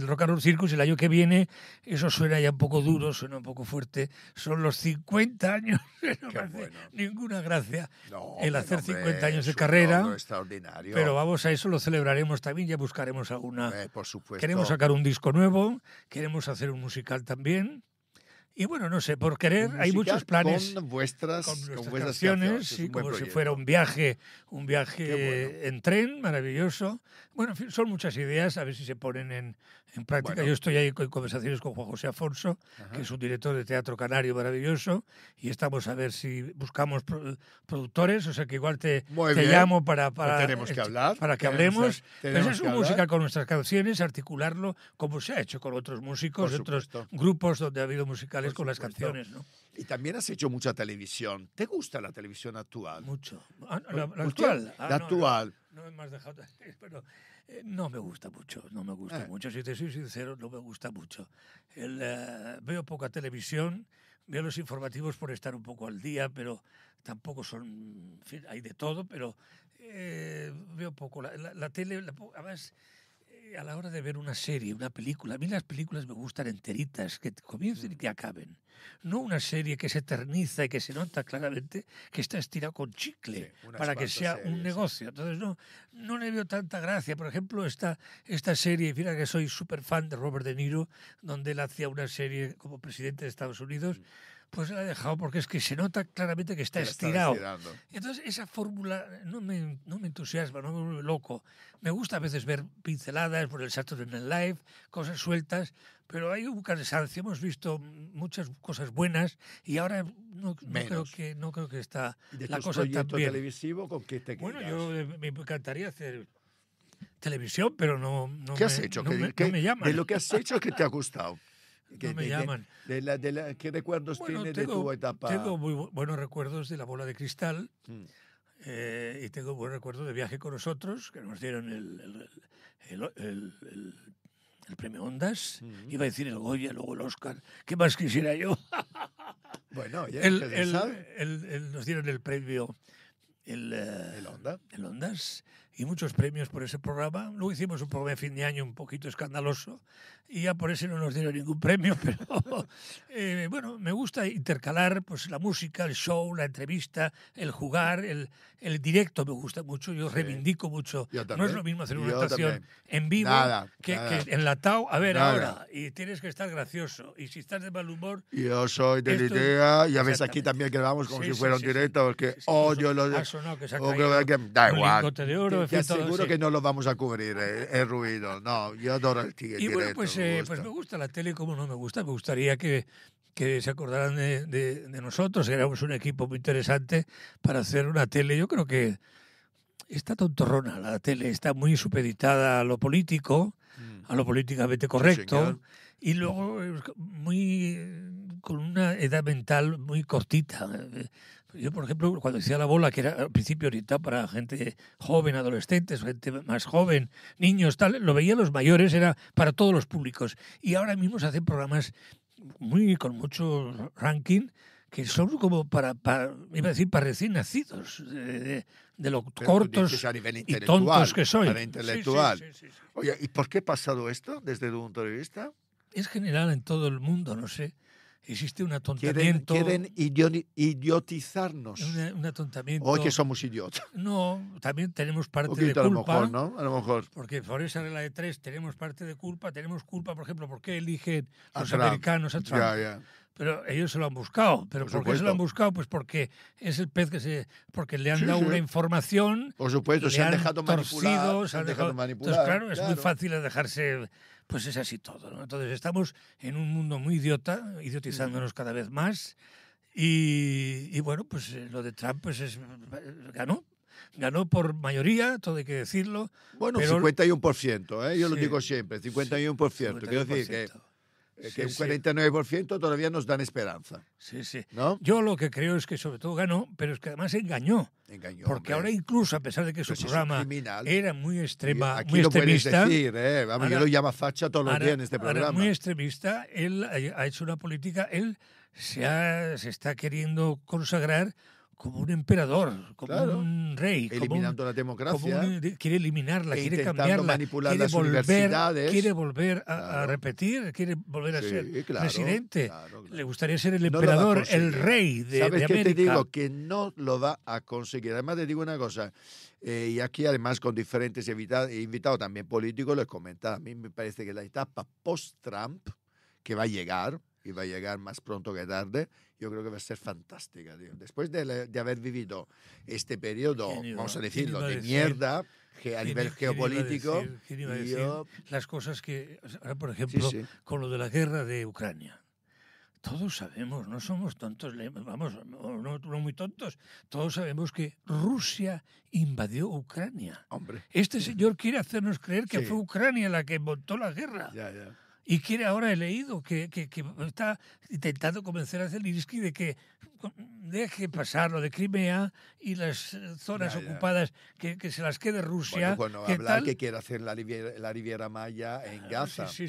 Rock and Roll Circus. El año que viene, eso suena ya un poco duro, suena un poco fuerte, son los 50 años. No me hace bueno. ninguna gracia No, el hombre, hacer hombre, 50 años de es un carrera, logro extraordinario. pero vamos a eso, lo celebraremos también, ya buscaremos alguna... Por supuesto. Queremos sacar un disco nuevo, queremos hacer un musical también. Y bueno, no sé, por querer, Un hay musical muchos planes con vuestras canciones, canciones. Es sí, un buen como si proyecto. fuera un viaje Qué bueno. en tren, maravilloso. Bueno, en fin, son muchas ideas, a ver si se ponen en práctica. Bueno. Yo estoy ahí con conversaciones con Juan José Afonso, Ajá. que es un director de teatro canario maravilloso, y estamos a ver si buscamos productores, o sea que igual te Muy te bien. llamo para tenemos que hablar. para que Tenemos hablemos. tenemos Pues es que un hablar. musical con nuestras canciones, articularlo como se ha hecho con otros músicos, Por de otros supuesto. grupos donde ha habido musicales Por con las supuesto. canciones, ¿no? Y también has hecho mucha televisión. ¿Te gusta la televisión actual? Mucho. La ¿Mucho? actual. La actual. No me has dejado. Pero no me gusta mucho. No me gusta mucho. Si te soy sincero, no me gusta mucho. Veo poca televisión. Veo los informativos por estar un poco al día, pero tampoco son. En fin, hay de todo, pero veo poco. La tele. Además, a la hora de ver una serie, una película, a mí las películas me gustan enteritas, que comiencen y que acaben. No una serie que se eterniza y que se nota claramente que está estirado con chicle Sí, unas para que cuantas sea series, un sí. negocio. Entonces no le veo tanta gracia. Por ejemplo, esta serie, fíjate que soy súper fan de Robert De Niro, donde él hacía una serie como presidente de Estados Unidos, pues la he dejado porque es que se nota claramente que está Que la están estirado. estirando. Entonces, esa fórmula no me entusiasma, no me vuelve loco. Me gusta a veces ver pinceladas por el Saturday Night Live, cosas sueltas, pero hay un cansancio. Hemos visto muchas cosas buenas y ahora no creo que está ¿Y de la tus cosa tan proyectos bien. televisivos con qué te quedas? Bueno, yo me encantaría hacer televisión, pero no ¿Qué has hecho? no me ¿Qué- llaman. De lo que has hecho, ¿qué te ha gustado? No me llaman. ¿Qué recuerdos Bueno, tienes de tu etapa? tengo muy buenos recuerdos de La Bola de Cristal. Mm. y tengo buen recuerdo de viaje con nosotros, que nos dieron el premio Ondas. Iba a decir el Goya, luego el Oscar. ¿Qué más quisiera yo? Bueno, oye, nunca se sabe. Nos dieron el premio El Onda. el Ondas y muchos premios por ese programa. Luego hicimos un programa de fin de año un poquito escandaloso y ya por eso no nos dieron ningún premio, pero bueno, me gusta intercalar pues la música, el show, la entrevista, el jugar, el directo me gusta mucho, yo reivindico mucho. No es lo mismo hacer una actuación en vivo que enlatado, a ver ahora, y tienes que estar gracioso, y si estás de mal humor... Yo soy de la idea, ya ves aquí también que vamos como si fuera un directo, porque odio los... Da igual, de oro, te aseguro que no lo vamos a cubrir, el ruido. No, yo adoro el directo. Y bueno, pues me gusta la tele como no me gusta. Me gustaría que se acordaran de nosotros. Éramos un equipo muy interesante para hacer una tele. Yo creo que está tontorrona la tele, está muy supeditada a lo político, a lo políticamente correcto, y luego con una edad mental muy cortita. Yo, por ejemplo, cuando decía La Bola, que era al principio orientado para gente joven, adolescentes, gente más joven, niños, tal, lo veía los mayores, era para todos los públicos. Y ahora mismo se hacen programas con mucho ranking que son como para iba a decir, para recién nacidos, de lo cortos y tontos que soy. Para intelectual. Sí. Oye, ¿y por qué ha pasado esto desde tu punto de vista? Es general en todo el mundo, no sé. Existe un atontamiento. Quieren idiotizarnos. Un atontamiento. O que somos idiotas. No, también tenemos parte de culpa. A lo mejor, ¿no? A lo mejor. Porque por esa regla de 3 tenemos parte de culpa. Tenemos culpa, por ejemplo, ¿por qué eligen los Trump. americanos a Trump? Ya. Pero ellos se lo han buscado. ¿Pero por qué se lo han buscado? Pues porque es el pez porque le han dado una información. Por supuesto, se han dejado manipular. Entonces, claro, es muy fácil dejarse. Pues es así todo, ¿no? Entonces estamos en un mundo muy idiotizándonos cada vez más. Y bueno, pues lo de Trump pues ganó por mayoría, todo hay que decirlo. Bueno, pero, 51%, yo lo digo siempre, 51%. Quiero decir que un 49% todavía nos dan esperanza. Sí. ¿No? Yo lo que creo es que sobre todo ganó, pero es que además engañó. Porque hombre. Ahora incluso, a pesar de que su programa era muy extremista... Aquí lo puedes decir, Vamos, yo lo llamo facha todos los días en este programa. Muy extremista, él ha hecho una política, él se está queriendo consagrar como un emperador, como un rey. Eliminando la democracia. Quiere eliminarla, quiere cambiarla, manipular las universidades. Quiere volver a repetir, quiere volver a ser presidente. Claro. Le gustaría ser el emperador, el rey de América. ¿Sabes qué te digo? Que no lo va a conseguir. Además te digo una cosa, y aquí además con diferentes invitados también políticos les comentaba, a mí me parece que la etapa post-Trump, que va a llegar, y va a llegar más pronto que tarde, yo creo que va a ser fantástica, tío. Después de haber vivido este periodo, vamos a decirlo, de mierda a nivel geopolítico. ¿Quién iba a decir las cosas que, ahora por ejemplo, con lo de la guerra de Ucrania? Todos sabemos, no somos tontos, vamos, no muy tontos, todos sabemos que Rusia invadió Ucrania. Hombre. Este señor quiere hacernos creer que fue Ucrania la que montó la guerra. Ya. Y ahora he leído que está intentando convencer a Zelensky de que deje pasar lo de Crimea y las zonas ocupadas, que se las quede Rusia. Bueno, hablar que quiere hacer la Riviera Maya en Gaza. Sí.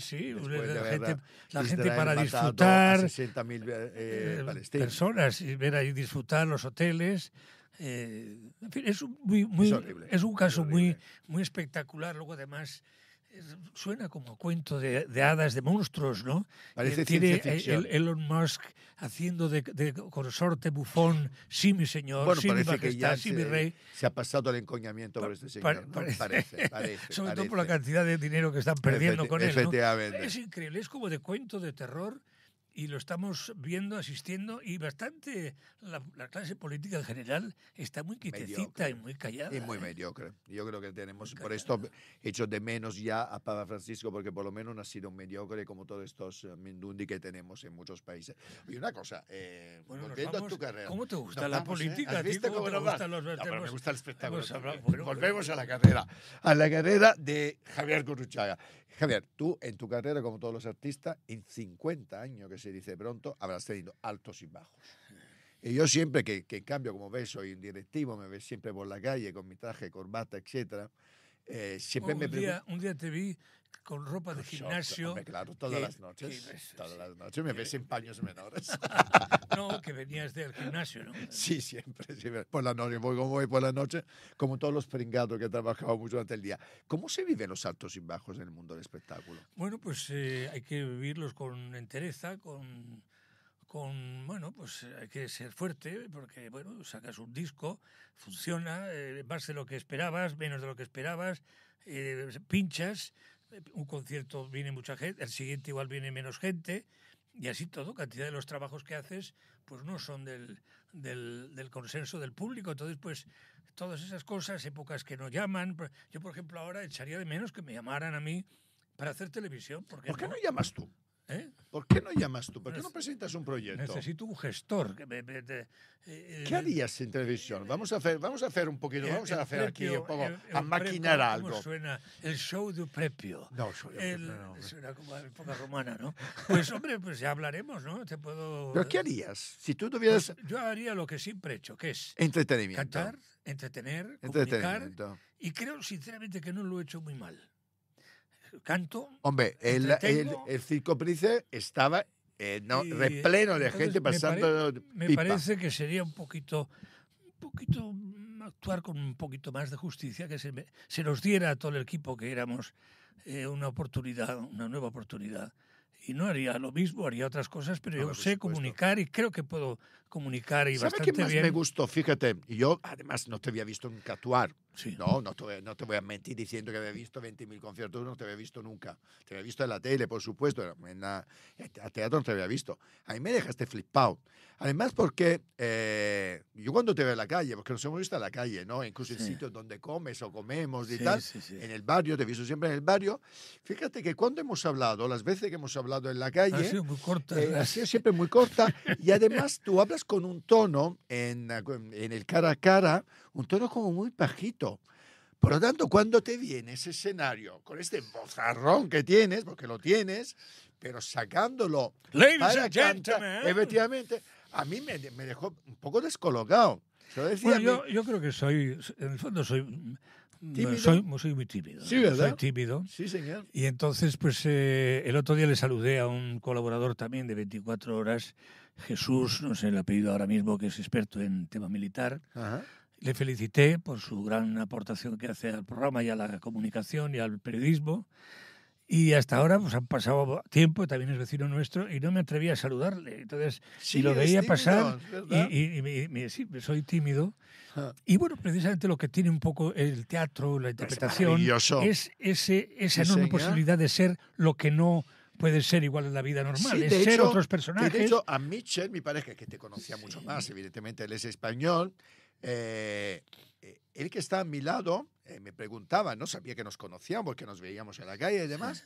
La gente para disfrutar. 60.000 personas y ver ahí disfrutar los hoteles. En fin, es un caso muy espectacular. Luego, además, suena como cuento de hadas, de monstruos, ¿no? Parece tiene Elon Musk haciendo de consorte bufón, sí mi señor, bueno, sí mi majestad, que ya sí mi rey. Se ha pasado el encoñamiento por este señor, ¿no? Parece. Sobre todo por la cantidad de dinero que están perdiendo con él, efectivamente. ¿no? Es increíble, es como de cuento de terror. Y lo estamos viendo, asistiendo, y bastante la clase política en general está muy quietecita y muy callada. Y muy mediocre. Yo creo que tenemos, por esto, hecho de menos ya a Papa Francisco, porque por lo menos no ha sido un mediocre como todos estos mindundi que tenemos en muchos países. Y una cosa, volviendo a tu carrera. ¿Cómo te gusta la política? ¿Has visto cómo nos va? Me gusta el espectáculo. Bueno, volvemos a la carrera de Javier Gurruchaga. Javier, tú en tu carrera, como todos los artistas, en 50 años, que se dice pronto, habrás tenido altos y bajos. Y yo siempre, que en cambio, como ves, soy un directivo, me ves siempre por la calle con mi traje, corbata, etcétera, siempre me pregunto... Un día te vi con ropa de Con shorts, gimnasio. hombre, claro, todas las noches. Todas las noches me ves en paños menores. No, que venías del gimnasio, ¿no? Sí, siempre. Por la noche, voy por la noche, como todos los pringados que he trabajado mucho durante el día. ¿Cómo se viven los altos y bajos en el mundo del espectáculo? Bueno, pues hay que vivirlos con entereza, bueno, pues hay que ser fuerte porque, bueno, sacas un disco, funciona, más de lo que esperabas, menos de lo que esperabas, pinchas, un concierto viene mucha gente, el siguiente igual viene menos gente, y así todo, cantidad de los trabajos que haces, pues no son del consenso del público, entonces pues todas esas cosas, épocas que no llaman, yo por ejemplo ahora echaría de menos que me llamaran a mí para hacer televisión. ¿Por qué no llamas tú? ¿Eh? ¿Por qué no llamas tú? ¿Por qué no presentas un proyecto? Necesito un gestor. ¿Qué harías en televisión? Vamos a hacer un poquito, vamos a hacer aquí un poco, a maquinar prepio, algo. ¿Cómo suena? El show de prepio. No, show de prepio, no. Suena como a época romana, ¿no? Pues hombre, pues ya hablaremos, ¿no? Te puedo... ¿Pero qué harías? Si tú tuvieras... Pues yo haría lo que siempre he hecho, que es... Entretenimiento. Cantar, entretener, comunicar. Y creo sinceramente que no lo he hecho muy mal. Canto. Hombre, el Circo Price estaba repleno de gente pasando me parece que sería un poquito actuar con un poquito más de justicia, que se nos diera a todo el equipo que éramos una oportunidad, una nueva oportunidad. Y no haría lo mismo, haría otras cosas, pero yo sé comunicar y creo que puedo comunicar y bastante bien. ¿Sabes qué más me gustó? Fíjate, yo además no te había visto nunca actuar. Sí. No te voy a mentir diciendo que había visto 20.000 conciertos, no te había visto nunca. Te había visto en la tele, por supuesto, a teatro no te había visto. A mí me dejaste flipado. Además porque yo cuando te veo en la calle, porque nos hemos visto en la calle, ¿no? Incluso en sitios donde comes o comemos y tal, en el barrio, te he visto siempre en el barrio. Fíjate que cuando hemos hablado, las veces que hemos hablado en la calle, ha sido muy corta. Ha sido siempre muy corta y además tú hablas con un tono en el cara a cara, un tono como muy bajito. Por lo tanto, cuando te viene ese escenario con este vozarrón que tienes, porque lo tienes, pero sacándolo para cantar, efectivamente, a mí me dejó un poco descolocado. Bueno, yo creo que en el fondo soy muy tímido. Sí, ¿verdad? Soy tímido. Sí, señor. Y entonces, pues el otro día le saludé a un colaborador también de 24 horas, Jesús, no sé el apellido ahora mismo, que es experto en tema militar. Ajá. Le felicité por su gran aportación que hace al programa y a la comunicación y al periodismo. Y hasta ahora pues han pasado tiempo, también es vecino nuestro, y no me atreví a saludarle. Entonces, Sí, y lo veía tímido, pasar y sí, soy tímido. Y bueno, precisamente lo que tiene un poco el teatro, la interpretación, es esa enorme posibilidad de ser lo que no puede ser igual en la vida normal, es ser otros personajes. De hecho, a Mitchell, mi pareja, que te conocía mucho más, evidentemente él es español, él que está a mi lado me preguntaba, no sabía que nos conocíamos porque nos veíamos en la calle y demás.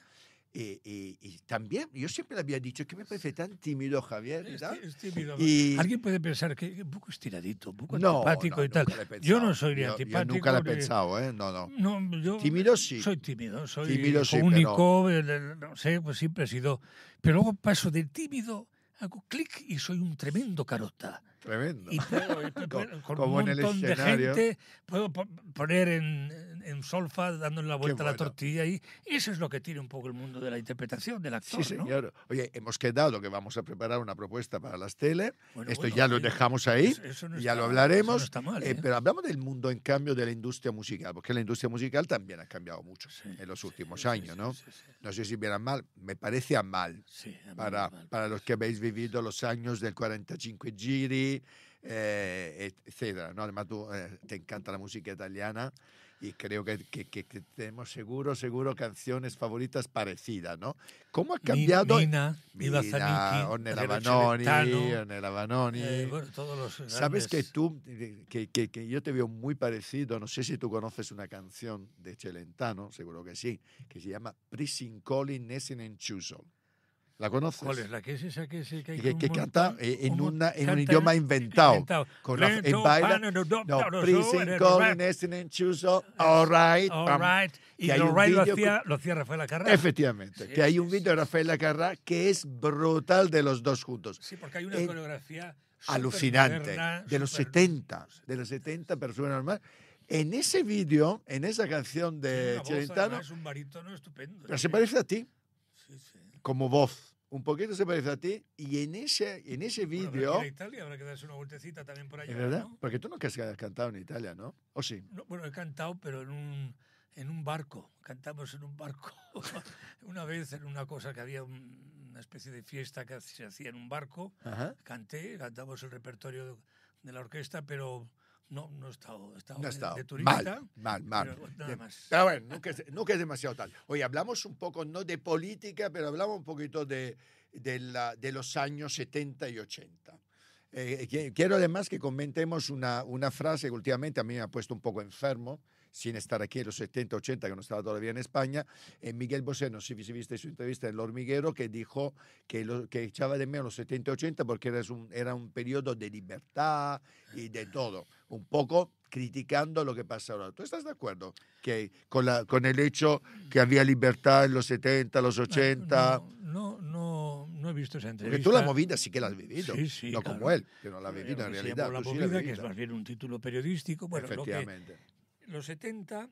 Y también, yo siempre le había dicho que me parece tan tímido, Javier. Es tímido. Alguien puede pensar que un poco estiradito, un poco antipático y tal. Yo no soy ni antipático. Yo nunca lo he pensado, ¿eh? No. Yo tímido sí. Soy tímido, soy tímido sí, único, no sé, pues siempre he sido. Pero luego paso de tímido, hago clic y soy un tremendo carota. Tremendo. Y puedo, con como un en el montón de escenario. gente, puedo poner en solfa, dándole la vuelta a la tortilla. Y eso es lo que tiene un poco el mundo de la interpretación, del actor. Sí, señor. ¿No? Oye, hemos quedado que vamos a preparar una propuesta para las tele. Esto bueno, ya lo dejamos ahí, eso no ya lo hablaremos. No está mal, ¿eh? Pero hablamos del mundo, en cambio, de la industria musical, porque la industria musical también ha cambiado mucho en los últimos años, ¿no? Sí. No sé si bien a mal, me parece a mal. Sí, para los que habéis vivido los años del 45 giri, etcétera, ¿no? Además tú te encanta la música italiana y creo que tenemos seguro canciones favoritas parecidas, ¿no? ¿Cómo ha cambiado? Mina, Ornella Vanoni. Bueno, todos los grandes. Sabes que tú, que yo te veo muy parecido, no sé si tú conoces una canción de Celentano, seguro que sí, que se llama Prisincoli Nessin Enciuso. ¿La conoces? ¿Cuál es? ¿La que es esa que canta en un idioma inventado. Con all right. Y all right lo hacía Rafael Acarrá. Efectivamente. Que hay un vídeo de Rafael Acarrá que es brutal de los dos juntos. Sí, porque hay una coreografía alucinante, supermoderna, de los super- 70, Persona Normal. En ese vídeo, en esa canción Tiene de una voz, Celentano, además, un barítono estupendo. pero sí. se parece a ti, Sí, sí. como voz. Un poquito se parece a ti. Y en ese Bueno, habrá que vídeo, ir a Italia, habrá que darse una vueltecita también por allá, ¿es verdad? ¿no? Porque tú nunca has cantado en Italia, ¿no? ¿O sí? No, bueno, he cantado, pero en un barco. Cantamos en un barco. Una vez en una cosa que había una especie de fiesta que se hacía en un barco. Ajá. Cantamos el repertorio de la orquesta, pero no he estado No ha estado. de turista. Mal. Pero nada Bien. más. Pero bueno, nunca es demasiado tal. Oye, hablamos un poco, no de política, pero hablamos un poquito de los años 70 y 80. Quiero además que comentemos una frase que últimamente a mí me ha puesto un poco enfermo, sin estar aquí en los 70, 80, que no estaba todavía en España. Miguel Bosé, no sé si viste su entrevista en El Hormiguero, que dijo que echaba de menos los 70, 80 porque era un periodo de libertad y de todo. Un poco criticando lo que pasa ahora. ¿Tú estás de acuerdo que con el hecho que había libertad en los 70, los 80? No he visto esa Porque entrevista. tú la movida sí que la has vivido, Sí, no claro. como él, que no la ha vivido Lo en que se realidad. llamó La Tú sí movida, has que es vivido. más bien un título periodístico. Bueno, Efectivamente. los 70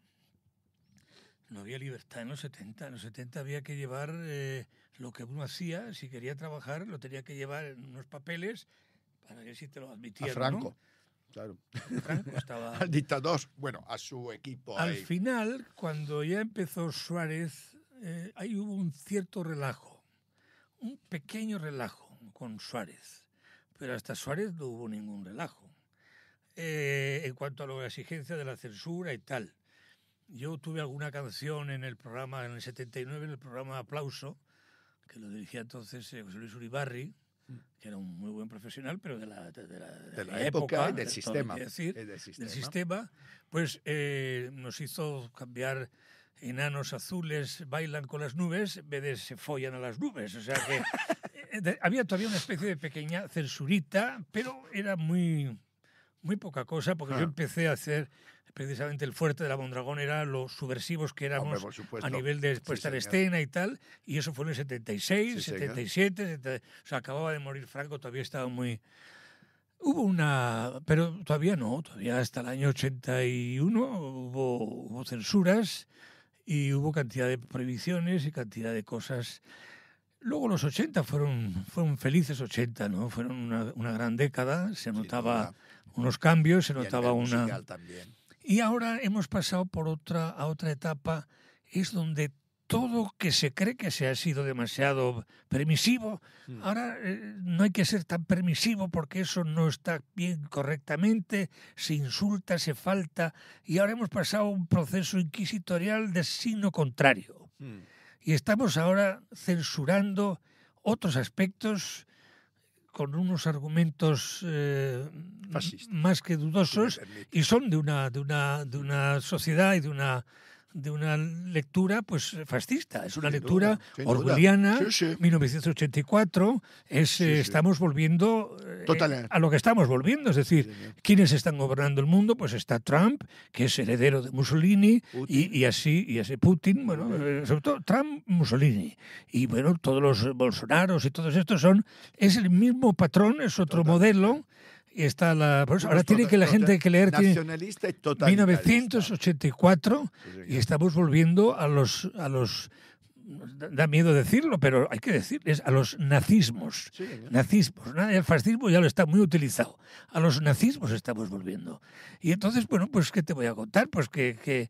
no había libertad en los 70. En los 70 había que llevar lo que uno hacía. Si quería trabajar, lo tenía que llevar en unos papeles para que si te lo A admitieran. Franco, claro. ¿No? Franco estaba... Al dictador, bueno, a su equipo Al ahí. final, cuando ya empezó Suárez, ahí hubo un cierto relajo, un pequeño relajo con Suárez, pero hasta Suárez no hubo ningún relajo. En cuanto a la exigencia de la censura y tal, yo tuve alguna canción en el programa, en el 79, en el programa Aplauso, que lo dirigía entonces José Luis Uribarri, que era un muy buen profesional, pero de la época y de del todo, sistema. quiero decir, Del del sistema. sistema, pues nos hizo cambiar enanos azules bailan con las nubes en vez de se follan a las nubes. O sea que había todavía una especie de pequeña censurita, pero era muy poca cosa, porque yo empecé a hacer precisamente el fuerte de la Mondragón, era los subversivos que éramos. Hombre, por supuesto. A nivel de puesta en señor. escena y tal, y eso fue en el 76, Sí, señor. 77, o sea, acababa de morir Franco, todavía estaba muy... Hubo una... pero todavía no, todavía hasta el año 81 hubo censuras y hubo cantidad de prohibiciones y cantidad de cosas. Luego los 80 fueron felices 80, ¿no? Fueron una gran década, se notaba unos cambios, se Y a notaba nivel una... musical también. Y ahora hemos pasado por a otra etapa, es donde todo que se cree que se ha sido demasiado permisivo, ahora no hay que ser tan permisivo porque eso no está bien correctamente, se insulta, se falta, y ahora hemos pasado un proceso inquisitorial de signo contrario. Y estamos ahora censurando otros aspectos con unos argumentos más que dudosos, y son de una sociedad y de una lectura pues fascista. Es una lectura orwelliana, 1984, estamos volviendo a lo que estamos volviendo, es decir, ¿quiénes están gobernando el mundo? Pues está Trump, que es heredero de Mussolini, y así Putin, bueno, sobre todo Trump, Mussolini, y bueno, todos los Bolsonaros y todos estos es el mismo patrón, es otro modelo. Y está ahora tiene que la gente que leer nacionalista y 1984 y estamos volviendo a los da miedo decirlo, pero hay que decir, a los nazismos. Nazismos, ¿no? El fascismo ya lo está muy utilizado. A los nazismos estamos volviendo. Y entonces, bueno, pues ¿qué te voy a contar? Pues que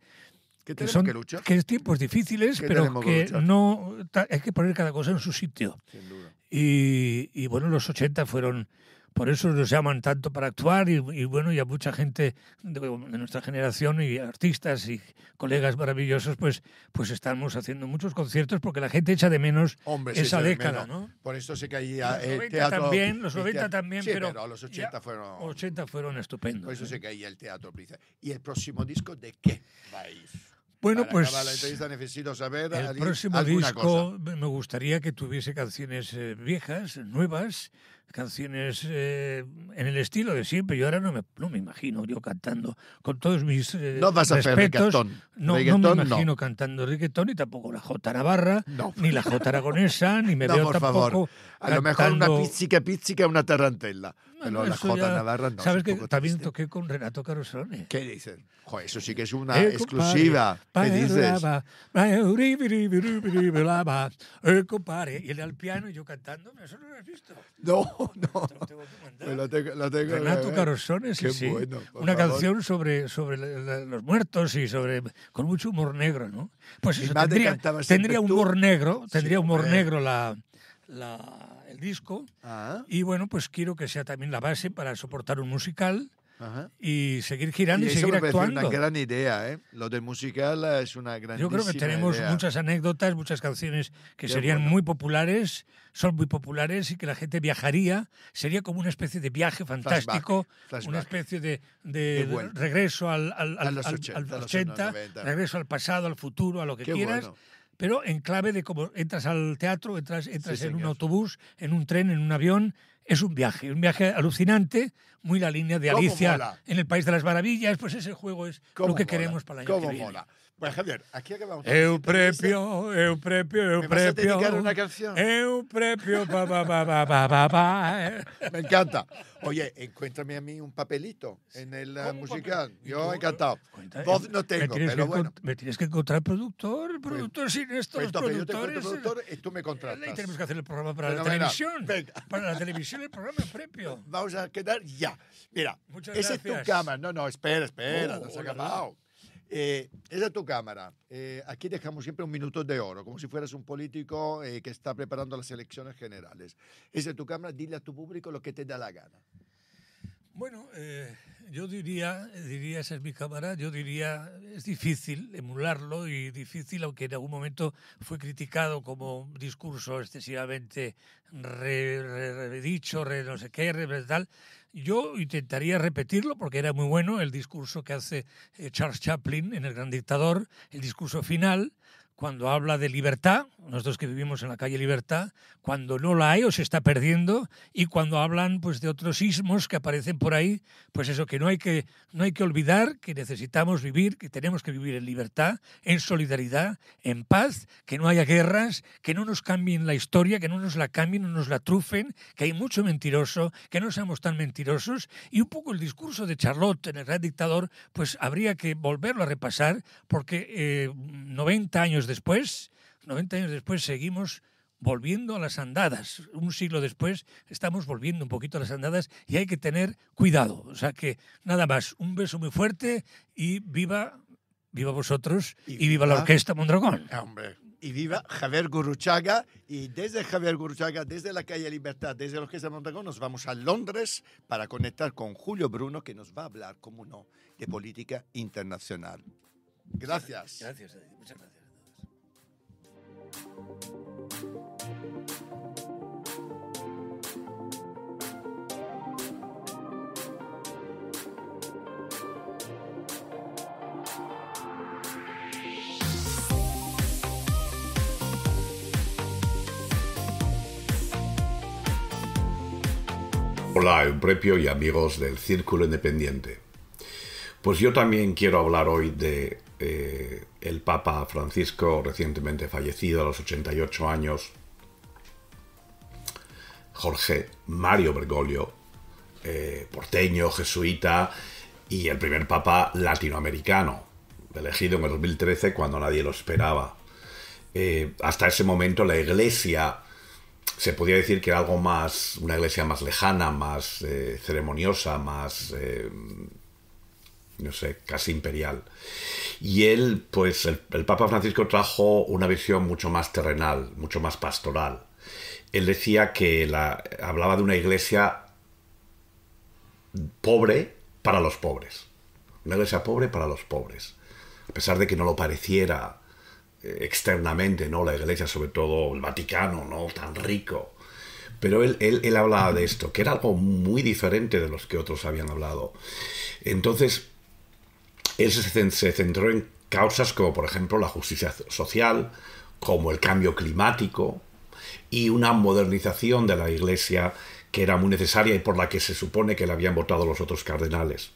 es tiempos difíciles, pero que no hay que poner cada cosa en su sitio. Sin duda. Y bueno, los 80 fueron... Por eso nos llaman tanto para actuar y bueno, y a mucha gente de nuestra generación y artistas y colegas maravillosos, pues estamos haciendo muchos conciertos porque la gente echa de menos esa década, ¿no? Por eso se caía el teatro. Los 90 también, sí, pero los 80 fueron estupendos. Por eso se caía el teatro. ¿Y el próximo disco de qué va a ir? Bueno, para acabar la entrevista necesito saber el próximo disco me gustaría que tuviese canciones viejas, nuevas, canciones en el estilo de siempre. Yo ahora no me imagino yo cantando con todos mis no vas a hacer respetos. reggaetón. No me imagino cantando reggaetón, ni tampoco la Jota Navarra, ni la Jota aragonesa, ni me veo por tampoco favor. A lo mejor una pizzica, una tarantella. Pero la Jota Navarra no. Sabes que también toqué con Renato Carosone. ¿Qué dicen? Joder, eso sí que es una exclusiva. ¿Qué dices? Compadre. Y él al piano y yo cantando. ¿Eso no lo has visto? No. Lo tengo Renato Carosone, sí, sí. Bueno, una canción sobre los muertos y con mucho humor negro, ¿no? Pues eso, tendría humor negro, el disco. Y bueno, pues quiero que sea también la base para soportar un musical. Y seguir girando y seguir actuando. Es una gran idea, ¿eh? Lo del musical es una gran idea. Yo creo que tenemos muchas anécdotas, muchas canciones que serían muy populares, son muy populares y que la gente viajaría. Sería como una especie de viaje fantástico, flashback. Una especie de regreso a los 80, regreso al pasado, al futuro, a lo que quieras. Bueno. Pero en clave de cómo entras al teatro, entras en un autobús, en un tren, en un avión. Es un viaje alucinante, muy la línea de Alicia en el País de las Maravillas. Pues ese juego es lo que queremos para el año que viene. Mola. Bueno, Javier, aquí acabamos. Eu prepio. ¿Me vas a dedicar una canción? Eu prepio, Me encanta. Oye, encuéntrame a mí un papelito en el musical. Yo encantado. Voz no tengo, pero bueno. Me tienes que encontrar el productor sin esto, los productores. Yo te productor y tú me contratas. Y tenemos que hacer el programa para la televisión. Venga. Para la televisión el programa prepio. Vamos a quedar ya. Mira, esa es tu cámara. No, espera, no se ha acabado. Esa es tu cámara. Aquí dejamos siempre un minuto de oro, como si fueras un político que está preparando las elecciones generales. Esa es tu cámara, dile a tu público lo que te da la gana. Bueno, yo diría, esa es mi cámara, yo diría, es difícil emularlo y difícil, aunque en algún momento fue criticado como un discurso excesivamente redicho, no sé qué, tal. Yo intentaría repetirlo porque era muy bueno el discurso que hace Charles Chaplin en El Gran Dictador, el discurso final, cuando habla de libertad, nosotros que vivimos en la calle Libertad, cuando no la hay o se está perdiendo, y cuando hablan pues de otros ismos que aparecen por ahí, pues eso, que no hay que olvidar que necesitamos vivir, que tenemos que vivir en libertad, en solidaridad, en paz, que no haya guerras, que no nos cambien la historia, que no nos la cambien, no nos la trufen, que hay mucho mentiroso, que no seamos tan mentirosos, y un poco el discurso de Charlotte en El Gran Dictador, pues habría que volverlo a repasar, porque 90 años después seguimos volviendo a las andadas. Un siglo después estamos volviendo un poquito a las andadas y hay que tener cuidado. O sea que nada más, un beso muy fuerte y viva vosotros y viva la Orquesta Mondragón. Hombre. Y viva Javier Gurruchaga. Y desde Javier Gurruchaga, desde la calle Libertad, desde la Orquesta Mondragón, nos vamos a Londres para conectar con Julio Bruno, que nos va a hablar, como no, de política internacional. Gracias. Gracias, muchas gracias. Hola, Euprepio y amigos del Círculo Independiente. Pues yo también quiero hablar hoy de el Papa Francisco, recientemente fallecido a los 88 años, Jorge Mario Bergoglio, porteño, jesuita y el primer Papa latinoamericano, elegido en el 2013 cuando nadie lo esperaba. Hasta ese momento la Iglesia se podía decir que era algo más, una iglesia más lejana, más ceremoniosa, más, no sé, casi imperial. Y él, pues, el Papa Francisco trajo una visión mucho más terrenal, mucho más pastoral. Él decía que hablaba de una iglesia pobre para los pobres. Una iglesia pobre para los pobres. A pesar de que no lo pareciera externamente, ¿no? La iglesia, sobre todo el Vaticano, ¿no? Tan rico. Pero él hablaba de esto, que era algo muy diferente de los que otros habían hablado. Entonces, él se centró en causas como, por ejemplo, la justicia social, como el cambio climático y una modernización de la iglesia que era muy necesaria y por la que se supone que le habían votado los otros cardenales.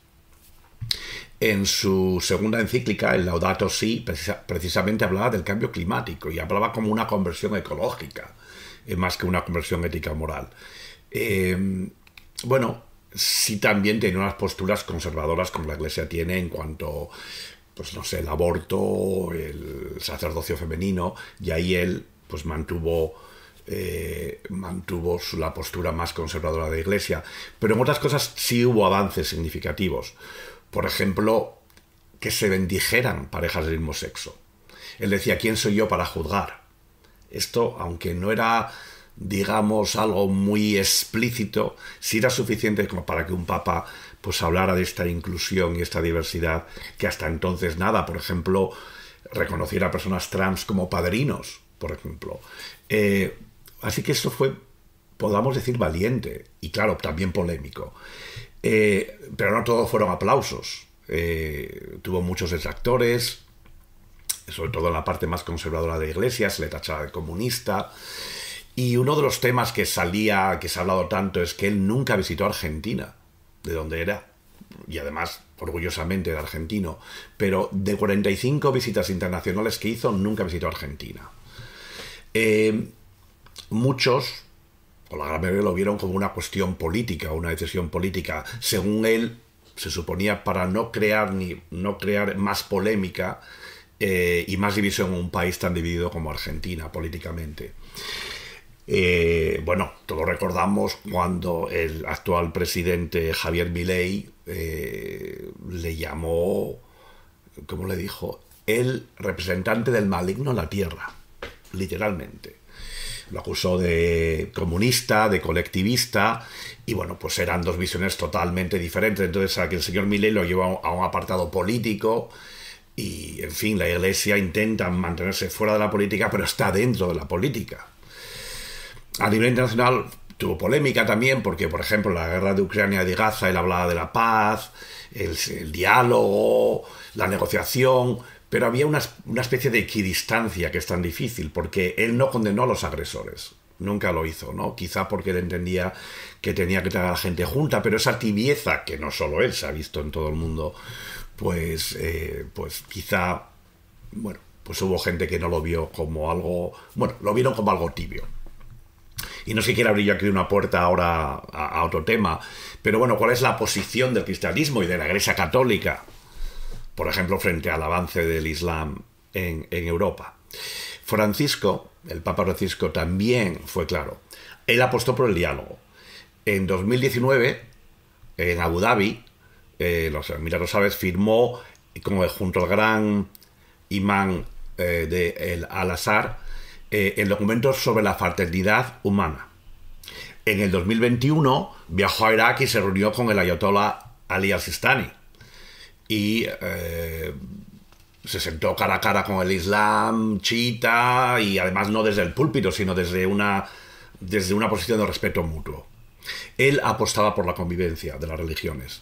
En su segunda encíclica, el Laudato Si, precisamente hablaba del cambio climático y hablaba como una conversión ecológica, más que una conversión ética o moral. Bueno, sí también tenía unas posturas conservadoras como la Iglesia tiene en cuanto, pues no sé, el aborto, el sacerdocio femenino, y ahí él pues mantuvo la postura más conservadora de la Iglesia. Pero en otras cosas sí hubo avances significativos. Por ejemplo, que se bendijeran parejas del mismo sexo. Él decía, ¿quién soy yo para juzgar? Esto, aunque no era, digamos, algo muy explícito, sí era suficiente como para que un papa pues hablara de esta inclusión y esta diversidad, que hasta entonces nada. Por ejemplo, reconociera a personas trans como padrinos, por ejemplo. Así que esto fue, podamos decir, valiente y, claro, también polémico. Pero no todos fueron aplausos. Tuvo muchos detractores, sobre todo en la parte más conservadora de la Iglesia, se le tachaba de comunista. Y uno de los temas que se ha hablado tanto es que él nunca visitó Argentina, de donde era, y además orgullosamente de argentino, pero de 45 visitas internacionales que hizo, nunca visitó Argentina. Muchos, o la gran mayoría, lo vieron como una cuestión política, una decisión política. Según él, se suponía para no crear más polémica y más división en un país tan dividido como Argentina políticamente. Bueno, todos recordamos cuando el actual presidente Javier Milei le llamó, ¿cómo le dijo? El representante del maligno en la tierra, literalmente. Lo acusó de comunista, de colectivista, y bueno, pues eran dos visiones totalmente diferentes. Entonces, a que el señor Milei lo llevó a un apartado político, y en fin, la Iglesia intenta mantenerse fuera de la política, pero está dentro de la política. A nivel internacional tuvo polémica también, porque, por ejemplo, la guerra de Ucrania y de Gaza, él hablaba de la paz, el diálogo, la negociación, pero había una especie de equidistancia que es tan difícil, porque él no condenó a los agresores, nunca lo hizo, ¿no? Quizá porque él entendía que tenía que traer a la gente junta, pero esa tibieza, que no solo él se ha visto en todo el mundo, pues quizá, bueno, pues hubo gente que no lo vio como algo, bueno, lo vieron como algo tibio. Y no sé si quiero abrir yo aquí una puerta ahora a otro tema, pero bueno, ¿cuál es la posición del cristianismo y de la Iglesia Católica, por ejemplo, frente al avance del Islam en Europa? Francisco, el Papa Francisco, también fue claro. Él apostó por el diálogo. En 2019, en Abu Dhabi, los Emiratos Árabes firmó, como junto al gran imán de Al-Azhar, el documento sobre la fraternidad humana. En el 2021 viajó a Irak y se reunió con el ayatolá Ali al-Sistani y se sentó cara a cara con el Islam chiita, y además no desde el púlpito, sino desde una posición de respeto mutuo. Él apostaba por la convivencia de las religiones.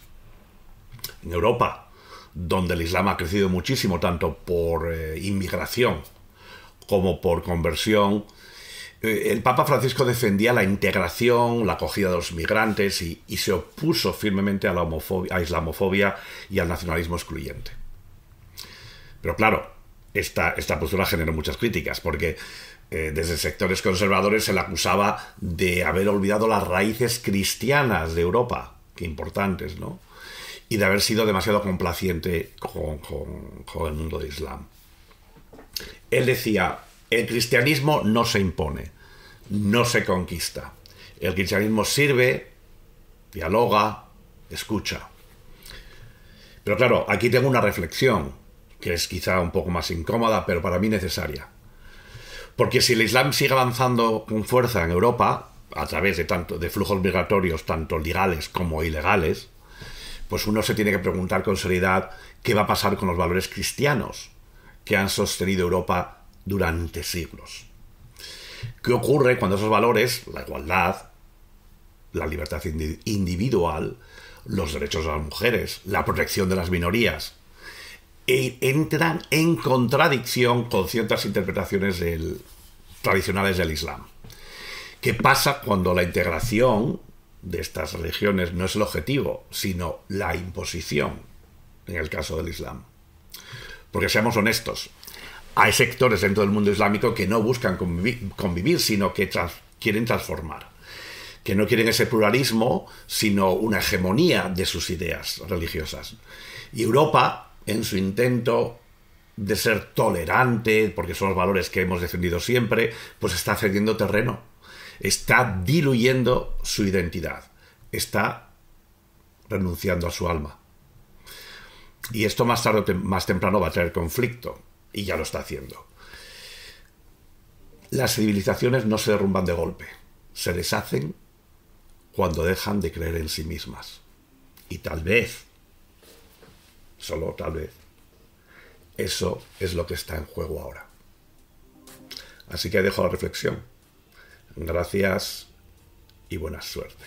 En Europa, donde el Islam ha crecido muchísimo, tanto por inmigración como por conversión, el Papa Francisco defendía la integración, la acogida de los migrantes y se opuso firmemente a la islamofobia y al nacionalismo excluyente. Pero claro, esta postura generó muchas críticas, porque desde sectores conservadores se le acusaba de haber olvidado las raíces cristianas de Europa, que importantes, ¿no? Y de haber sido demasiado complaciente con el mundo del Islam. Él decía, el cristianismo no se impone, no se conquista. El cristianismo sirve, dialoga, escucha. Pero claro, aquí tengo una reflexión, que es quizá un poco más incómoda, pero para mí necesaria. Porque si el Islam sigue avanzando con fuerza en Europa, a través de flujos migratorios tanto legales como ilegales, pues uno se tiene que preguntar con seriedad qué va a pasar con los valores cristianos que han sostenido Europa durante siglos. ¿Qué ocurre cuando esos valores, la igualdad, la libertad individual, los derechos de las mujeres, la protección de las minorías, entran en contradicción con ciertas interpretaciones tradicionales del Islam? ¿Qué pasa cuando la integración de estas religiones no es el objetivo, sino la imposición, en el caso del Islam. Porque seamos honestos, hay sectores dentro del mundo islámico que no buscan convivir, sino que quieren transformar, que no quieren ese pluralismo, sino una hegemonía de sus ideas religiosas. Y Europa, en su intento de ser tolerante, porque son los valores que hemos defendido siempre, pues está cediendo terreno, está diluyendo su identidad, está renunciando a su alma. Y esto más tarde o más temprano va a traer conflicto, y ya lo está haciendo. Las civilizaciones no se derrumban de golpe, se deshacen cuando dejan de creer en sí mismas. Y tal vez, solo tal vez, eso es lo que está en juego ahora. Así que dejo la reflexión. Gracias y buena suerte.